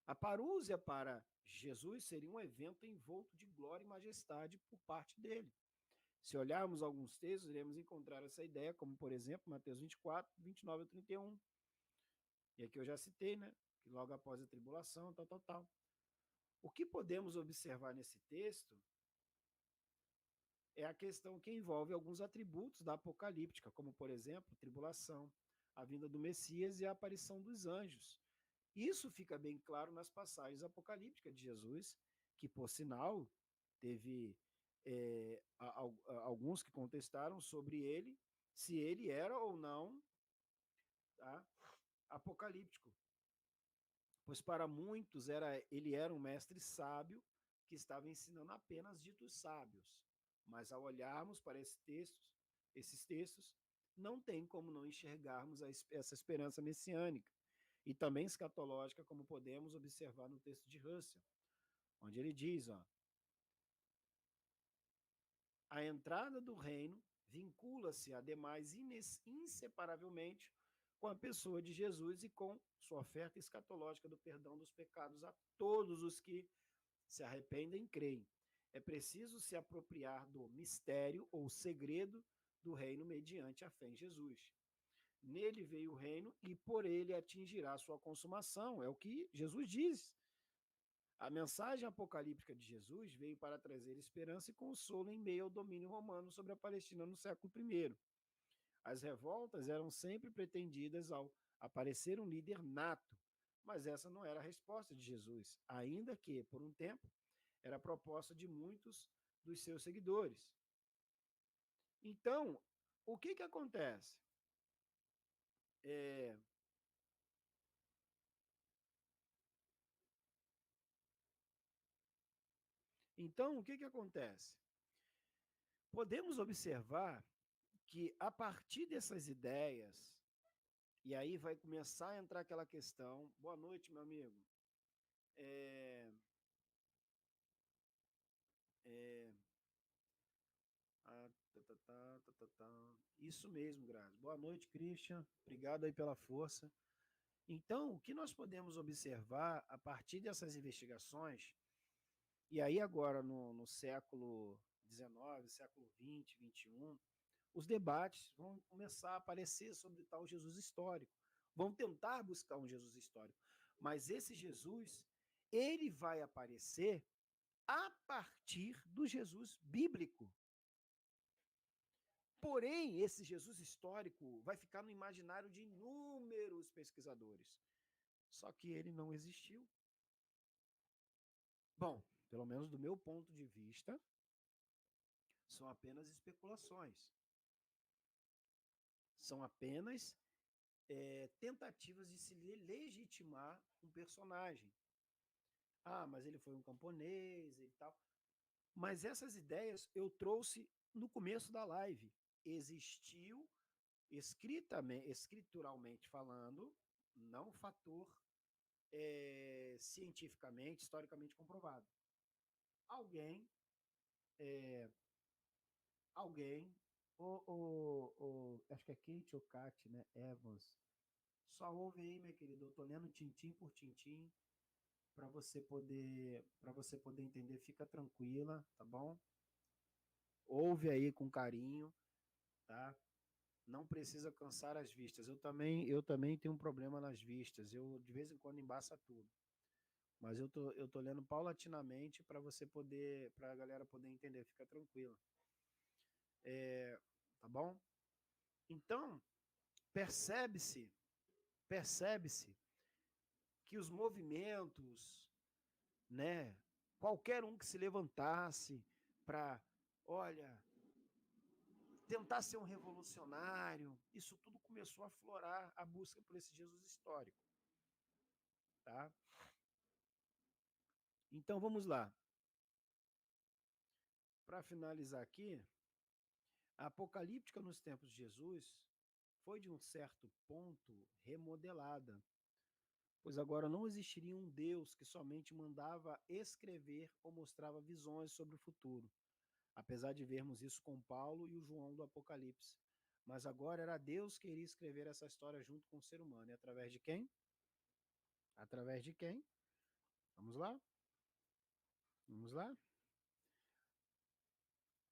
A parúzia para Jesus seria um evento envolto de glória e majestade por parte dele. Se olharmos alguns textos, iremos encontrar essa ideia, como, por exemplo, Mateus 24, 29 a 31. E aqui eu já citei, né? Que logo após a tribulação, tal. O que podemos observar nesse texto é a questão que envolve alguns atributos da apocalíptica, como, por exemplo, tribulação, a vinda do Messias e a aparição dos anjos. Isso fica bem claro nas passagens apocalípticas de Jesus, que, por sinal, teve alguns que contestaram sobre ele, se ele era ou não, tá, apocalíptico. Pois para muitos ele era um mestre sábio que estava ensinando apenas ditos sábios. Mas ao olharmos para esses textos, não tem como não enxergarmos essa esperança messiânica e também escatológica, como podemos observar no texto de Russell, onde ele diz, a entrada do reino vincula-se, ademais, inseparavelmente com a pessoa de Jesus e com sua oferta escatológica do perdão dos pecados a todos os que se arrependem e creem. É preciso se apropriar do mistério ou segredo do reino mediante a fé em Jesus. Nele veio o reino e por ele atingirá sua consumação. É o que Jesus diz. A mensagem apocalíptica de Jesus veio para trazer esperança e consolo em meio ao domínio romano sobre a Palestina no século I. As revoltas eram sempre pretendidas ao aparecer um líder nato, mas essa não era a resposta de Jesus, ainda que, por um tempo, era a proposta de muitos dos seus seguidores. Então, o que acontece? Então, o que acontece? Podemos observar que, a partir dessas ideias, e aí vai começar a entrar aquela questão. Boa noite, meu amigo. Isso mesmo, Grazi. Boa noite, Christian. Obrigado aí pela força. Então, o que nós podemos observar a partir dessas investigações, e aí agora no século XIX, século XX, XXI, os debates vão começar a aparecer sobre tal Jesus histórico. Vão tentar buscar um Jesus histórico. Mas esse Jesus, ele vai aparecer a partir do Jesus bíblico. Porém, esse Jesus histórico vai ficar no imaginário de inúmeros pesquisadores. Só que ele não existiu. Bom, pelo menos do meu ponto de vista, são apenas especulações. São apenas tentativas de se legitimar um personagem. Ah, mas ele foi um camponês e tal. Mas essas ideias eu trouxe no começo da live. Existiu, escrituralmente falando, não fator cientificamente, historicamente comprovado. Alguém Acho que é Kate ou Kat, né? Evans. Só ouve aí, minha querida. Eu tô lendo tintim por tintim para você poder entender. Fica tranquila, tá bom? Ouve aí com carinho, tá? Não precisa cansar as vistas. Eu também tenho um problema nas vistas. Eu de vez em quando embaça tudo. Mas eu tô lendo paulatinamente para a galera poder entender. Fica tranquila. Tá bom? Então, percebe-se que os movimentos, né, qualquer um que se levantasse para, olha, tentar ser um revolucionário, isso tudo começou a aflorar a busca por esse Jesus histórico, tá? Então vamos lá. Para finalizar aqui, a apocalíptica nos tempos de Jesus foi de um certo ponto remodelada, pois agora não existiria um Deus que somente mandava escrever ou mostrava visões sobre o futuro, apesar de vermos isso com Paulo e o João do Apocalipse. Mas agora era Deus que iria escrever essa história junto com o ser humano. E através de quem? Através de quem? Vamos lá? Vamos lá?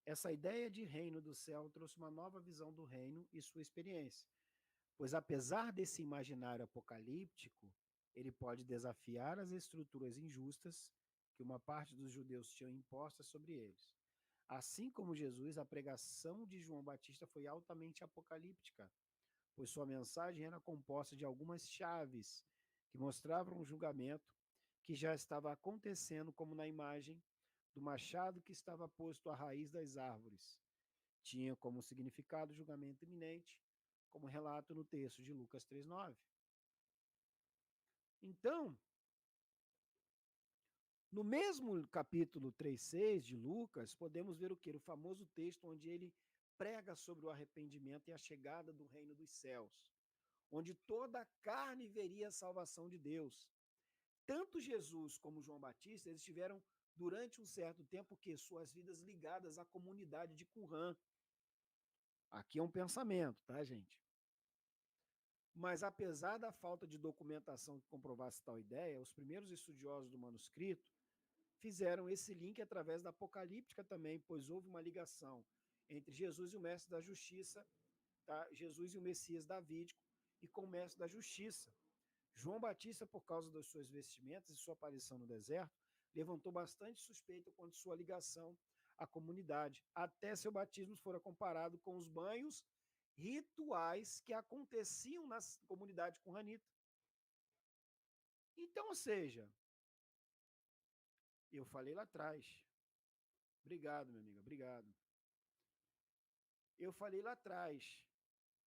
Essa ideia de reino do céu trouxe uma nova visão do reino e sua experiência, pois apesar desse imaginário apocalíptico, ele pode desafiar as estruturas injustas que uma parte dos judeus tinham impostas sobre eles. Assim como Jesus, a pregação de João Batista foi altamente apocalíptica, pois sua mensagem era composta de algumas chaves que mostravam um julgamento que já estava acontecendo, como na imagem do machado que estava posto à raiz das árvores. Tinha como significado o julgamento iminente, como relato no texto de Lucas 3:9. Então, no mesmo capítulo 3:6 de Lucas, podemos ver o que? O famoso texto onde ele prega sobre o arrependimento e a chegada do reino dos céus, onde toda a carne veria a salvação de Deus. Tanto Jesus como João Batista, eles tiveram durante um certo tempo que suas vidas ligadas à comunidade de Qumran. Aqui é um pensamento, tá, gente? Mas apesar da falta de documentação que comprovasse tal ideia, os primeiros estudiosos do manuscrito fizeram esse link através da apocalíptica também, pois houve uma ligação entre Jesus e o mestre da justiça, tá? Jesus e o Messias davídico, e com o mestre da justiça. João Batista, por causa das suas vestimentas e sua aparição no deserto, levantou bastante suspeita quanto sua ligação à comunidade. Até seu batismo fora comparado com os banhos rituais que aconteciam na comunidade qumranita. Então, ou seja, eu falei lá atrás. Obrigado, minha amiga, obrigado. Eu falei lá atrás.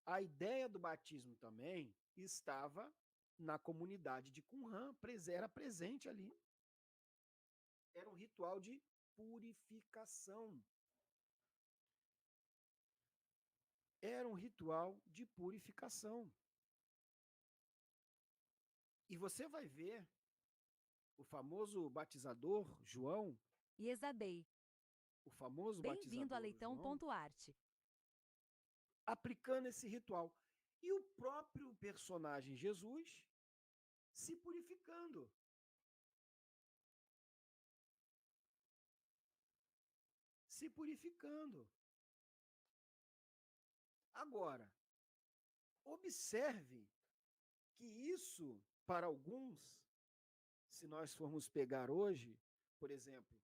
A ideia do batismo também estava na comunidade de Qumran, era presente ali. Era um ritual de purificação. Era um ritual de purificação. E você vai ver o famoso batizador João, Iesabei. o famoso Bem-vindo a batizador João, leitão.arte. aplicando esse ritual. E o próprio personagem Jesus se purificando. Se purificando. Agora, observe que isso, para alguns, se nós formos pegar hoje, por exemplo,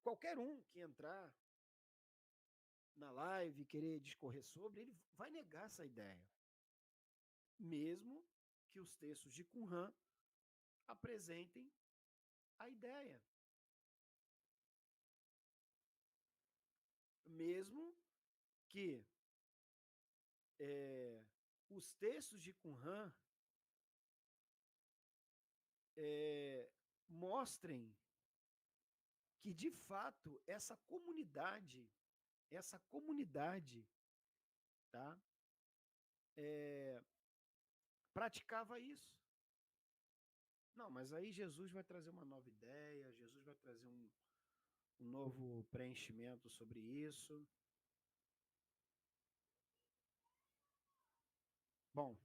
qualquer um que entrar na live e querer discorrer sobre, ele vai negar essa ideia. Mesmo que os textos de Qumran apresentem a ideia. Mesmo que os textos de Qumran mostrem que, de fato, essa comunidade, tá, praticava isso. Não, mas aí Jesus vai trazer uma nova ideia, Jesus vai trazer um novo preenchimento sobre isso. Bom,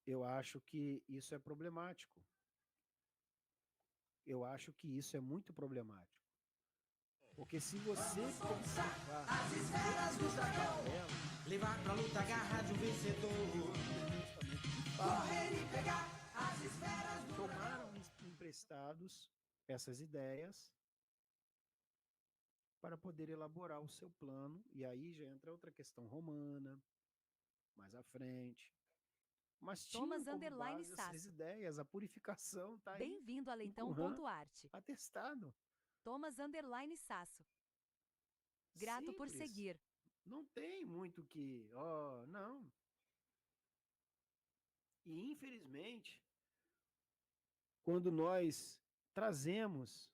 eu acho que isso é problemático. Eu acho que isso é muito problemático. Porque se você observar Levar pra luta a garra de um vencedor. Correr e pegar as esferas do tomaram emprestados essas ideias para poder elaborar o seu plano, e aí já entra outra questão romana, mais à frente. Mas tinham Thomas como underline base essas Sasso. ideias, a purificação está aí Bem-vindo a em Qumran leitão.art. atestado. Thomas underline Sasso. Grato por Simples. seguir. Não tem muito que, não. E infelizmente, quando nós trazemos,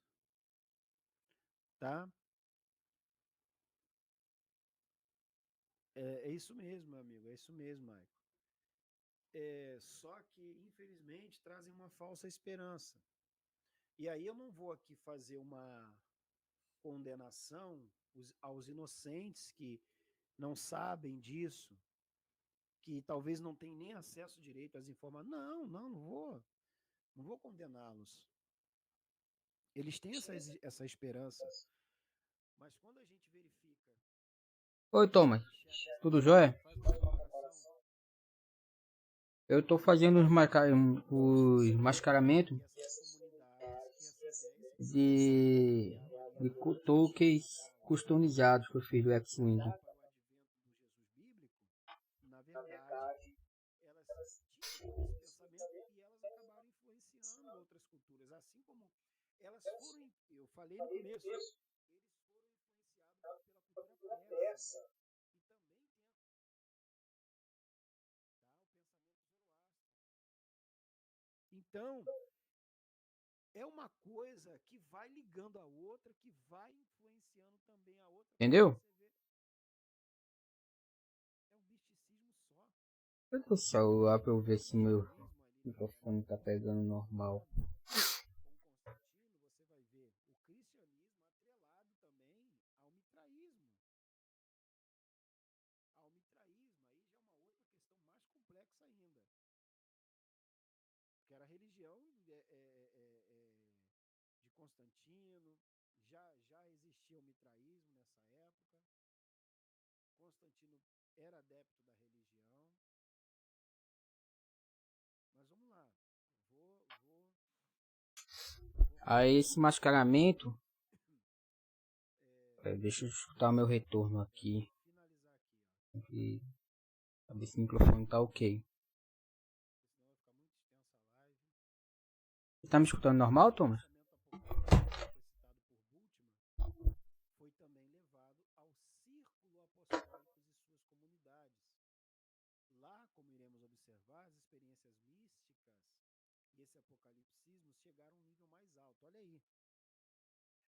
tá? É isso mesmo, meu amigo, é isso mesmo, Maico. Só que, infelizmente, trazem uma falsa esperança. E aí eu não vou aqui fazer uma condenação aos inocentes que não sabem disso, que talvez não tenham nem acesso direito às informações. Não vou. Não vou condená-los. Eles têm essa esperança. Mas quando a gente verifica. Oi, Thomas. Tudo jóia? Eu tô fazendo os mascaramentos de tokens customizados que eu fiz do X-Wing. Na verdade, elas tinham esse pensamento e elas acabaram influenciando outras culturas. Assim como elas foram, eu falei no começo, eles foram influenciados pela cultura persa. E também tem então, é uma coisa que vai ligando a outra, que vai influenciando também a outra. Entendeu? É um misticismo só. Eu tô celular pra eu ver se meu microfone tá pegando normal. Com Constantino, você vai ver o cristianismo atrelado também ao mitraísmo. Aí já é uma outra questão mais complexa ainda. Que era a religião de Constantino, já existia o mitraísmo nessa época. Constantino era adepto da religião. Mas vamos lá. Aí esse mascaramento. Deixa eu escutar meu retorno aqui. E saber se o microfone tá ok. Você tá me escutando normal, Thomas? Foi também levado ao círculo apostólico e suas comunidades. Lá, como iremos observar, as experiências místicas e esse apocalipsismo chegaram a um nível mais alto. Olha aí.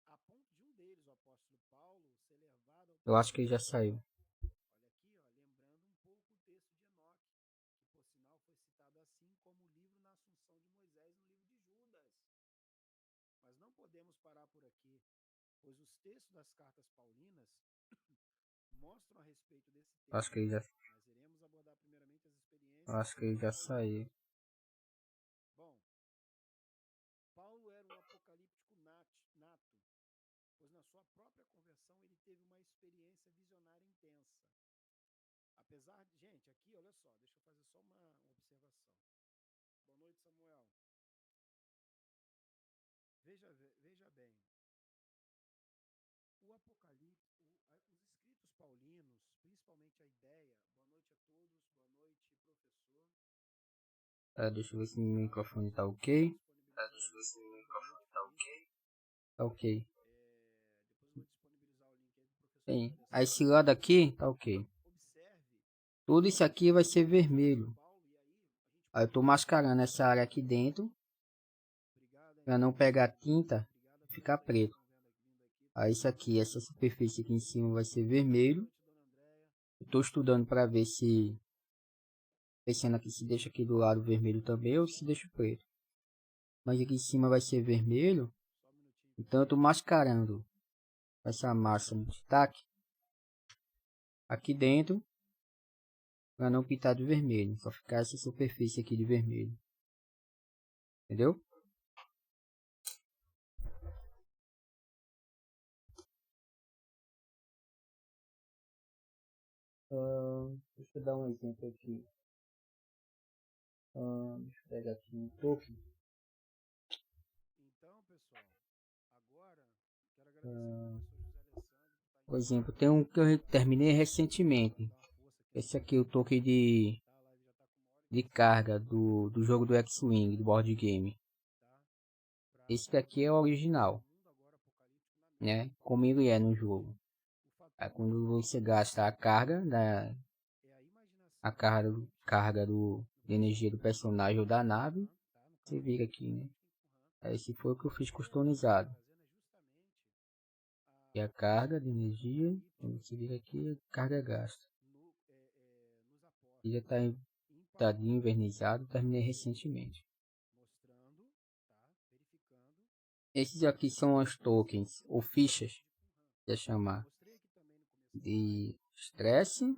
A ponto de um deles, o apóstolo Paulo, ser levado ao... Eu acho que ele já saiu. Olha aqui, lembrando um pouco o texto de Enoque, que por sinal foi citado assim como o livro na Assunção de Moisés no livro de Judas. Mas não podemos parar por aqui, pois os textos das cartas paulinas mostram a respeito desse tema. Acho que ele já... Nós iremos abordar primeiramente as experiências... Acho que ele já saiu. Bom, Paulo era um apocalíptico nato, pois na sua própria conversão ele teve uma experiência visionária intensa. Apesar de... Gente, aqui, olha só, deixa eu fazer só uma observação. Boa noite, Samuel. Veja bem. O Apocalipse, os escritos paulinos, principalmente a ideia... Boa noite a todos, boa noite, professor. Deixa eu ver se meu microfone tá ok. Tá ok. Depois eu vou disponibilizar o link aí pro professor. Bem, aí esse lado aqui tá ok. Tudo isso aqui vai ser vermelho. Aí eu tô mascarando essa área aqui dentro para não pegar tinta e ficar preto. Aí isso aqui, essa superfície aqui em cima vai ser vermelho. Eu tô estudando para ver se... Pensando aqui se deixa aqui do lado vermelho também ou se deixa preto. Mas aqui em cima vai ser vermelho. Então eu tô mascarando essa massa no destaque aqui dentro para não pintar de vermelho, só ficar essa superfície aqui de vermelho. Entendeu? Deixa eu dar um exemplo aqui. Deixa eu pegar aqui um token. Então, pessoal, agora quero agradecer ao professor José Alessandro. Por exemplo, tem um que eu terminei recentemente. Esse aqui é o token de carga do jogo do X-Wing, do board game. Esse daqui é o original, né? Como ele é no jogo. Aí quando você gasta a carga de energia do personagem ou da nave, você vira aqui, né? Esse foi o que eu fiz customizado. E a carga de energia, quando você vira aqui, carga gasta. E já está invernizado, terminei recentemente. Esses aqui são os tokens, ou fichas, que chamar, de estresse,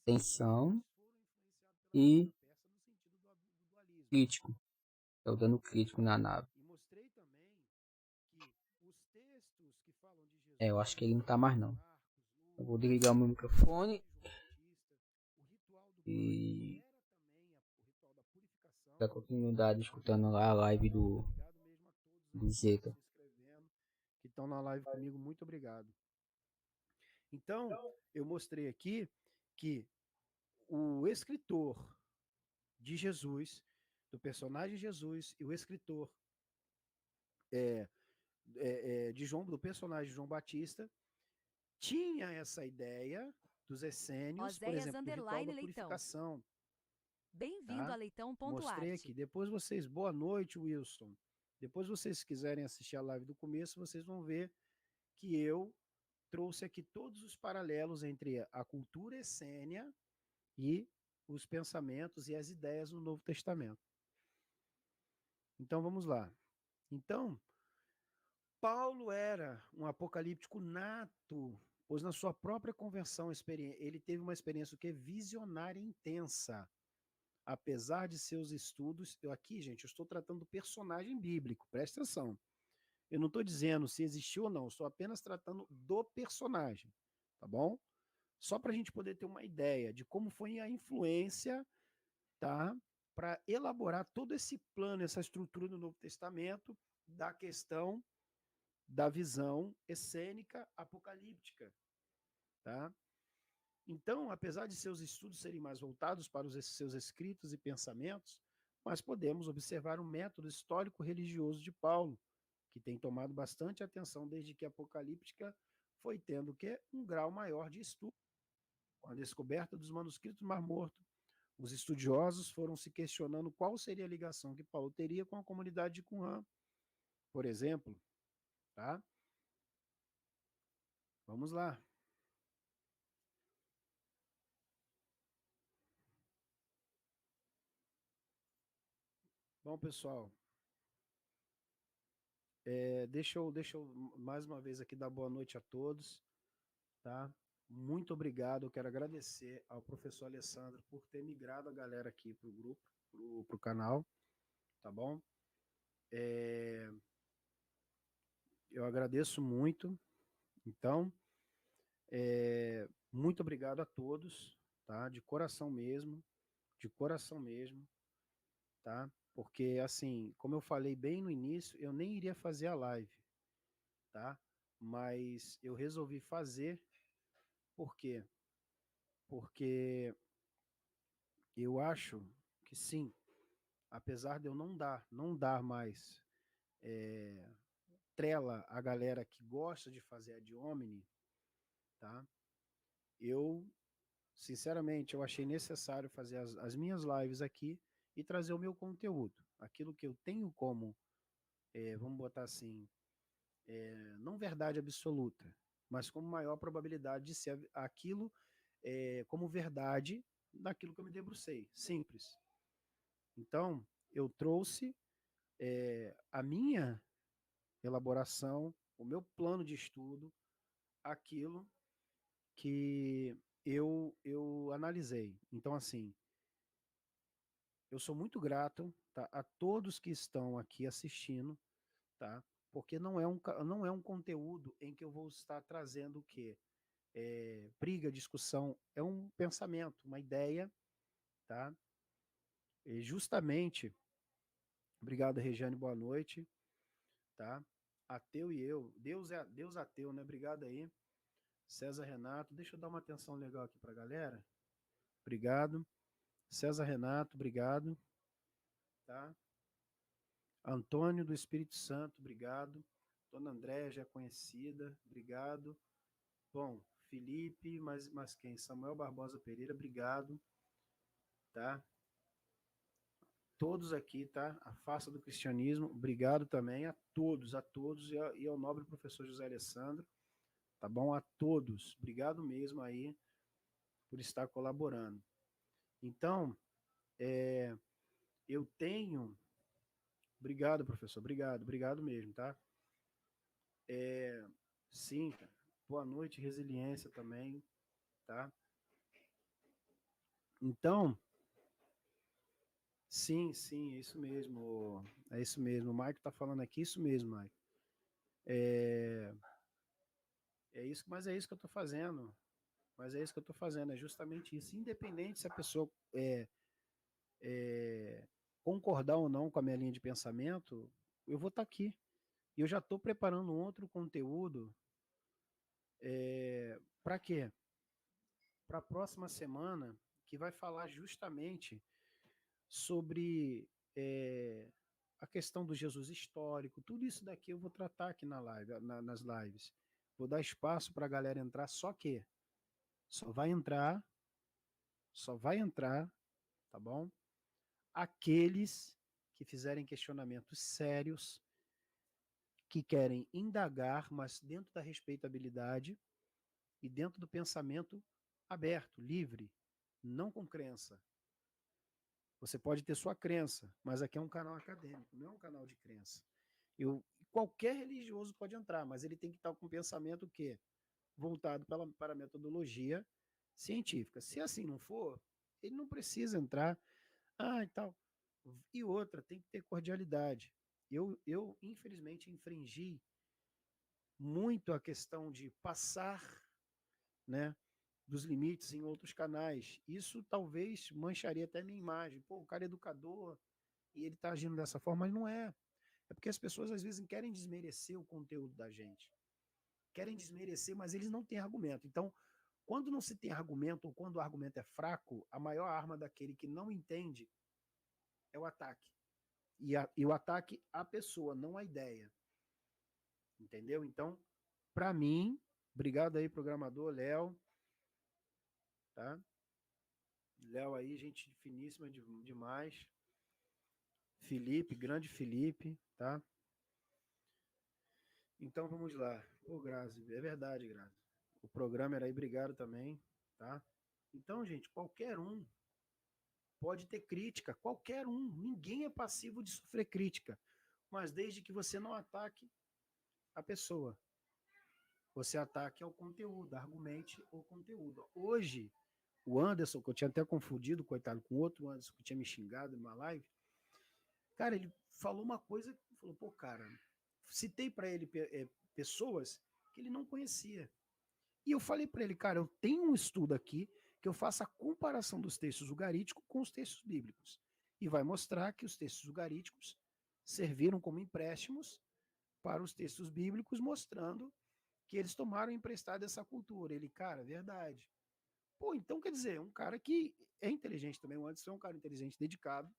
tensão e crítico. Estou dando crítico na nave. Eu acho que ele não tá mais não. Eu vou desligar o meu microfone e dar continuidade escutando lá a live do Zeta. Que estão na live comigo, muito obrigado. Então, eu mostrei aqui que o escritor de Jesus, do personagem Jesus, e o escritor do personagem João Batista, tinha essa ideia dos essênios, por Oséias exemplo, do ritual da _Leitão. purificação. Bem-vindo Tá? a Leitão.arte. Mostrei aqui. Depois vocês, boa noite, Wilson. Depois vocês quiserem assistir a live do começo, vocês vão ver que eu trouxe aqui todos os paralelos entre a cultura essênia e os pensamentos e as ideias no Novo Testamento. Então vamos lá. Então, Paulo era um apocalíptico nato, pois na sua própria conversão ele teve uma experiência visionária intensa. Apesar de seus estudos, aqui, gente, eu estou tratando do personagem bíblico, presta atenção. Eu não estou dizendo se existiu ou não, estou apenas tratando do personagem, tá bom? Só para a gente poder ter uma ideia de como foi a influência, tá? Para elaborar todo esse plano, essa estrutura do Novo Testamento, da questão da visão essênica apocalíptica, tá? Então, apesar de seus estudos serem mais voltados para os seus escritos e pensamentos, mas podemos observar um método histórico-religioso de Paulo, que tem tomado bastante atenção desde que a apocalíptica foi tendo que um grau maior de estudo. Com a descoberta dos manuscritos do Mar Morto, os estudiosos foram se questionando qual seria a ligação que Paulo teria com a comunidade de Qumran, por exemplo, tá? Vamos lá. Bom, pessoal, deixa eu mais uma vez aqui dar boa noite a todos, tá? Muito obrigado, eu quero agradecer ao professor Alessandro por ter migrado a galera aqui para o grupo, para o canal, tá bom? Eu agradeço muito, então, muito obrigado a todos, tá? De coração mesmo, tá? Porque, assim, como eu falei bem no início, eu nem iria fazer a live, tá? Mas eu resolvi fazer, por quê? Porque eu acho que sim, apesar de eu não dar mais trela a galera que gosta de fazer ad hominem, tá? Eu, sinceramente, eu achei necessário fazer as minhas lives aqui e trazer o meu conteúdo, aquilo que eu tenho como, vamos botar assim, não verdade absoluta, mas como maior probabilidade de ser aquilo como verdade daquilo que eu me debrucei, simples. Então, eu trouxe a minha elaboração, o meu plano de estudo, aquilo que eu analisei. Então, assim, eu sou muito grato, tá, a todos que estão aqui assistindo, tá? Porque não é um conteúdo em que eu vou estar trazendo o quê? Briga, discussão, é um pensamento, uma ideia, tá? E justamente, obrigado, Regiane, boa noite, tá? Ateu e eu, Deus ateu, né? Obrigado aí. César Renato, deixa eu dar uma atenção legal aqui pra galera. Obrigado. César Renato, obrigado, tá? Antônio do Espírito Santo, obrigado. Dona Andréia, já conhecida, obrigado. Bom, Felipe, mas quem? Samuel Barbosa Pereira, obrigado, tá? Todos aqui, tá? A Face do Cristianismo, obrigado também a todos, e ao nobre professor José Alessandro, tá bom? A todos, obrigado mesmo aí por estar colaborando. Então, eu tenho... Obrigado, professor, obrigado mesmo, tá? Sim, cara. Boa noite, resiliência também, tá? Então, sim, é isso mesmo, é isso mesmo. O Maico tá falando aqui, isso mesmo, Maico. É isso, mas é isso que eu tô fazendo. Mas é isso que eu tô fazendo, é justamente isso. Independente se a pessoa é, concordar ou não com a minha linha de pensamento, eu vou estar aqui. E eu já estou preparando um outro conteúdo. Para quê? Para a próxima semana, que vai falar justamente sobre a questão do Jesus histórico, tudo isso daqui eu vou tratar aqui na live, nas lives. Vou dar espaço para a galera entrar, só que só vai entrar, tá bom? Aqueles que fizerem questionamentos sérios, que querem indagar, mas dentro da respeitabilidade e dentro do pensamento aberto, livre, não com crença. Você pode ter sua crença, mas aqui é um canal acadêmico, não é um canal de crença. Qualquer religioso pode entrar, mas ele tem que estar com o pensamento o quê? Voltado para a metodologia científica. Se assim não for, ele não precisa entrar. E tal. E outra, tem que ter cordialidade. Eu infelizmente, infringi muito a questão de passar, né, dos limites em outros canais. Isso talvez mancharia até minha imagem. Pô, o cara é educador e ele está agindo dessa forma, mas não é. É porque as pessoas às vezes querem desmerecer o conteúdo da gente. Querem desmerecer, mas eles não têm argumento. Então, quando não se tem argumento ou quando o argumento é fraco, a maior arma daquele que não entende é o ataque. E o ataque à pessoa, não à ideia. Entendeu? Então, para mim, obrigado aí, programador Léo, tá? Léo aí, gente finíssima demais. Felipe, grande Felipe, tá? Então vamos lá. Ô, Grazi, é verdade, Grazi. O programa era aí, obrigado também, tá? Então, gente, qualquer um pode ter crítica, qualquer um. Ninguém é passivo de sofrer crítica, mas desde que você não ataque a pessoa. Você ataque ao conteúdo, argumente o conteúdo. Hoje, o Anderson, que eu tinha até confundido, coitado, com outro Anderson que tinha me xingado numa live, cara, ele falou uma coisa, falou, pô, cara, citei para ele pessoas que ele não conhecia. E eu falei para ele, cara, eu tenho um estudo aqui que eu faço a comparação dos textos ugaríticos com os textos bíblicos. E vai mostrar que os textos ugaríticos serviram como empréstimos para os textos bíblicos, mostrando que eles tomaram emprestado essa cultura. Ele, cara, verdade. Pô, então quer dizer, um cara que é inteligente também, o Anderson é um cara inteligente, dedicado,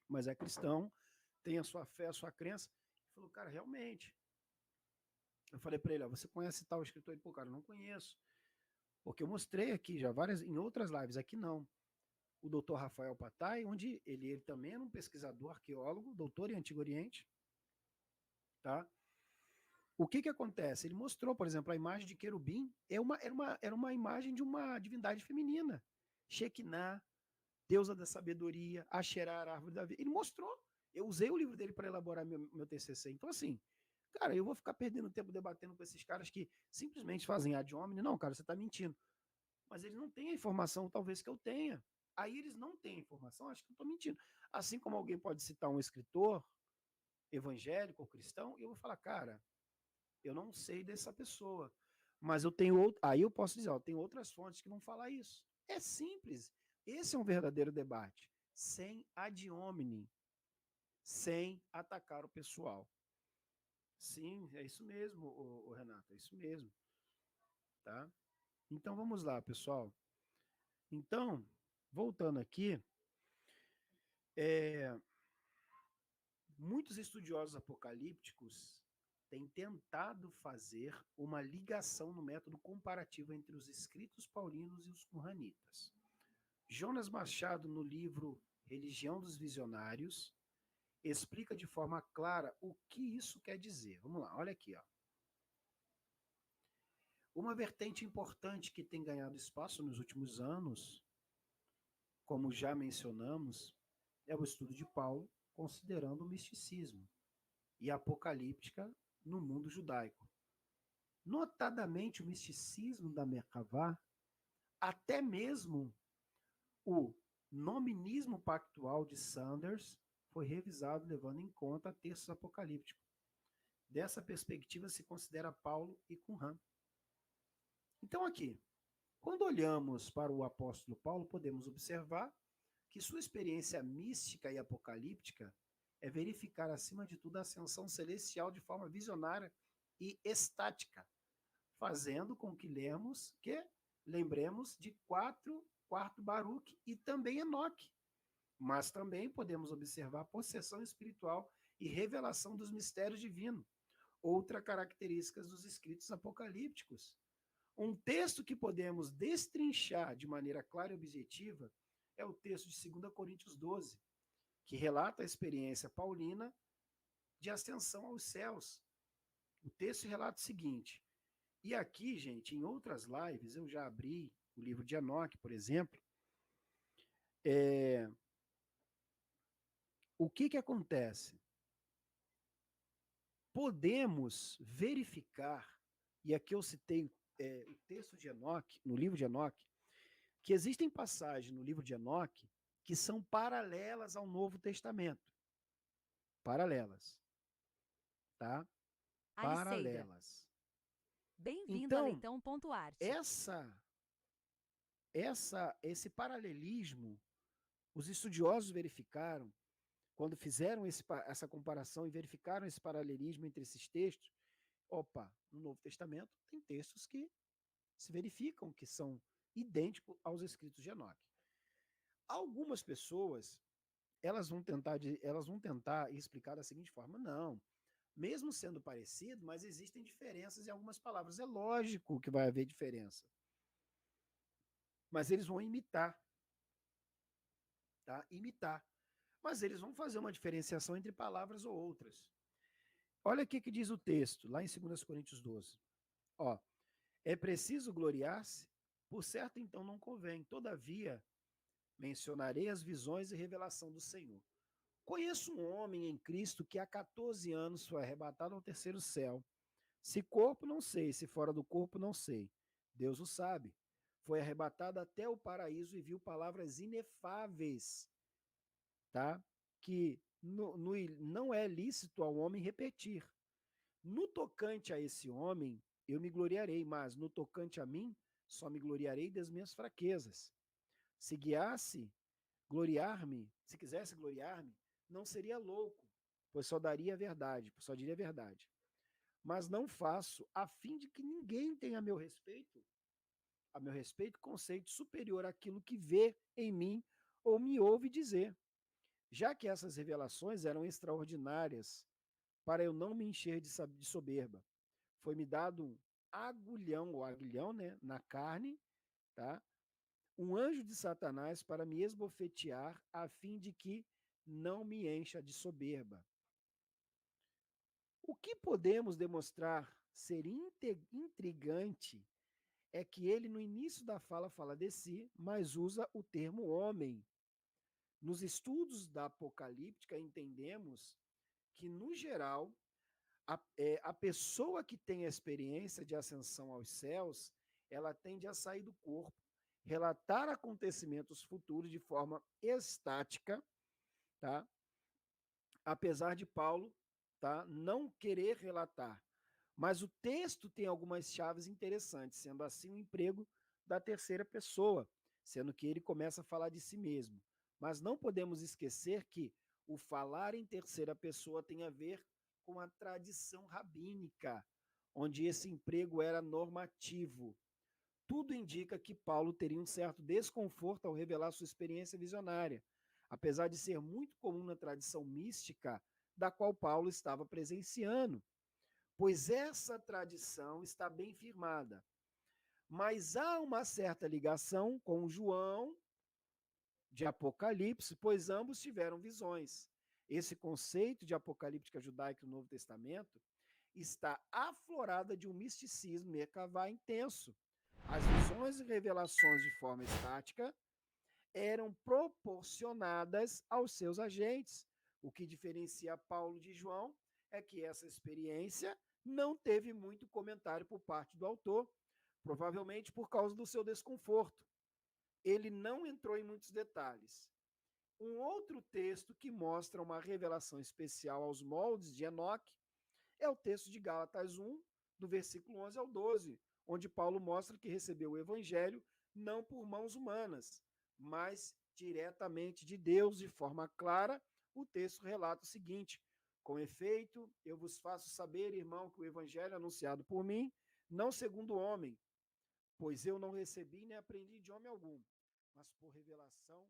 mas é cristão, tem a sua fé, a sua crença. Ele falou, cara, realmente. Eu falei para ele, ó, você conhece tal escritor? Ele, pô, cara, não conheço. Porque eu mostrei aqui já várias, em outras lives, aqui não. O doutor Rafael Patai, onde ele também era um pesquisador, arqueólogo, doutor em Antigo Oriente, tá? O que acontece? Ele mostrou, por exemplo, a imagem de querubim era uma imagem de uma divindade feminina. Shekinah, deusa da sabedoria, Asherah, árvore da vida. Ele mostrou. Eu usei o livro dele para elaborar meu TCC. Então, assim, Cara, eu vou ficar perdendo tempo debatendo com esses caras que simplesmente fazem ad hominem. Não, cara, você está mentindo. Mas eles não têm a informação, talvez, que eu tenha. Aí eles não têm a informação, acho que eu estou mentindo. Assim como alguém pode citar um escritor evangélico ou cristão, e eu vou falar, cara, eu não sei dessa pessoa. Mas eu tenho outro. Aí eu posso dizer, ó, tem outras fontes que vão falar isso. É simples. Esse é um verdadeiro debate. Sem ad hominem, sem atacar o pessoal. Sim, é isso mesmo, o Renato, é isso mesmo. Tá? Então vamos lá, pessoal. Então, voltando aqui, muitos estudiosos apocalípticos têm tentado fazer uma ligação no método comparativo entre os escritos paulinos e os qumranitas. Jonas Machado, no livro Religião dos Visionários, explica de forma clara o que isso quer dizer. Vamos lá, olha aqui. Ó. Uma vertente importante que tem ganhado espaço nos últimos anos, como já mencionamos, é o estudo de Paulo, considerando o misticismo e a apocalíptica no mundo judaico. Notadamente o misticismo da Merkavá, até mesmo o nominismo pactual de Sanders foi revisado levando em conta textos apocalípticos. Dessa perspectiva se considera Paulo e Qumran. Então aqui, quando olhamos para o apóstolo Paulo, podemos observar que sua experiência mística e apocalíptica é verificar, acima de tudo, a ascensão celestial de forma visionária e estática, fazendo com que lembremos de quarto Baruque e também Enoque. Mas também podemos observar a possessão espiritual e revelação dos mistérios divinos, outra característica dos escritos apocalípticos. Um texto que podemos destrinchar de maneira clara e objetiva é o texto de 2 Coríntios 12, que relata a experiência paulina de ascensão aos céus. O texto relata o seguinte, e aqui, gente, em outras lives, eu já abri o livro de Enoque, por exemplo, o que acontece? Podemos verificar, e aqui eu citei o texto de Enoque, no livro de Enoque, que existem passagens no livro de Enoque que são paralelas ao Novo Testamento. Paralelas. Tá? Paralelas. Bem-vindo então, a Leitão.art. Esse paralelismo, os estudiosos verificaram, quando fizeram essa comparação e verificaram esse paralelismo entre esses textos, no Novo Testamento tem textos que se verificam que são idênticos aos escritos de Enoque. Algumas pessoas, elas vão tentar explicar da seguinte forma, não, mesmo sendo parecido, mas existem diferenças em algumas palavras. É lógico que vai haver diferença. Mas eles vão imitar. Tá? Imitar. Mas eles vão fazer uma diferenciação entre palavras ou outras. Olha aqui que diz o texto, lá em 2 Coríntios 12. É preciso gloriar-se? Por certo, então, não convém. Todavia, mencionarei as visões e revelação do Senhor. Conheço um homem em Cristo que há 14 anos foi arrebatado ao terceiro céu. Se corpo, não sei, se fora do corpo, não sei. Deus o sabe. Foi arrebatado até o paraíso e viu palavras inefáveis, tá? Que não é lícito ao homem repetir. No tocante a esse homem, eu me gloriarei, mas no tocante a mim, só me gloriarei das minhas fraquezas. Se quisesse gloriar-me, não seria louco, pois só diria a verdade. Mas não faço, a fim de que ninguém tenha a meu respeito, conceito superior àquilo que vê em mim ou me ouve dizer. Já que essas revelações eram extraordinárias, para eu não me encher de soberba, foi-me dado um aguilhão, né, na carne, tá? Um anjo de Satanás para me esbofetear, a fim de que não me encha de soberba. O que podemos demonstrar ser intrigante é que ele, no início da fala de si, mas usa o termo homem. Nos estudos da apocalíptica, entendemos que, no geral, a pessoa que tem a experiência de ascensão aos céus, ela tende a sair do corpo, relatar acontecimentos futuros de forma estática, tá? Apesar de Paulo, tá, não querer relatar. Mas o texto tem algumas chaves interessantes, sendo assim o emprego da terceira pessoa, sendo que ele começa a falar de si mesmo. Mas não podemos esquecer que o falar em terceira pessoa tem a ver com a tradição rabínica, onde esse emprego era normativo. Tudo indica que Paulo teria um certo desconforto ao revelar sua experiência visionária, apesar de ser muito comum na tradição mística da qual Paulo estava presenciando, pois essa tradição está bem firmada. Mas há uma certa ligação com João de Apocalipse, pois ambos tiveram visões. Esse conceito de apocalíptica judaica no Novo Testamento está aflorada de um misticismo Merkavá intenso. As visões e revelações de forma estática eram proporcionadas aos seus agentes. O que diferencia Paulo de João é que essa experiência não teve muito comentário por parte do autor, provavelmente por causa do seu desconforto. Ele não entrou em muitos detalhes. Um outro texto que mostra uma revelação especial aos moldes de Enoque é o texto de Gálatas 1, do versículo 11 ao 12, onde Paulo mostra que recebeu o evangelho não por mãos humanas, mas diretamente de Deus, de forma clara. O texto relata o seguinte: com efeito, eu vos faço saber, irmão, que o evangelho anunciado por mim, não segundo o homem, pois eu não recebi nem aprendi de homem algum, mas por revelação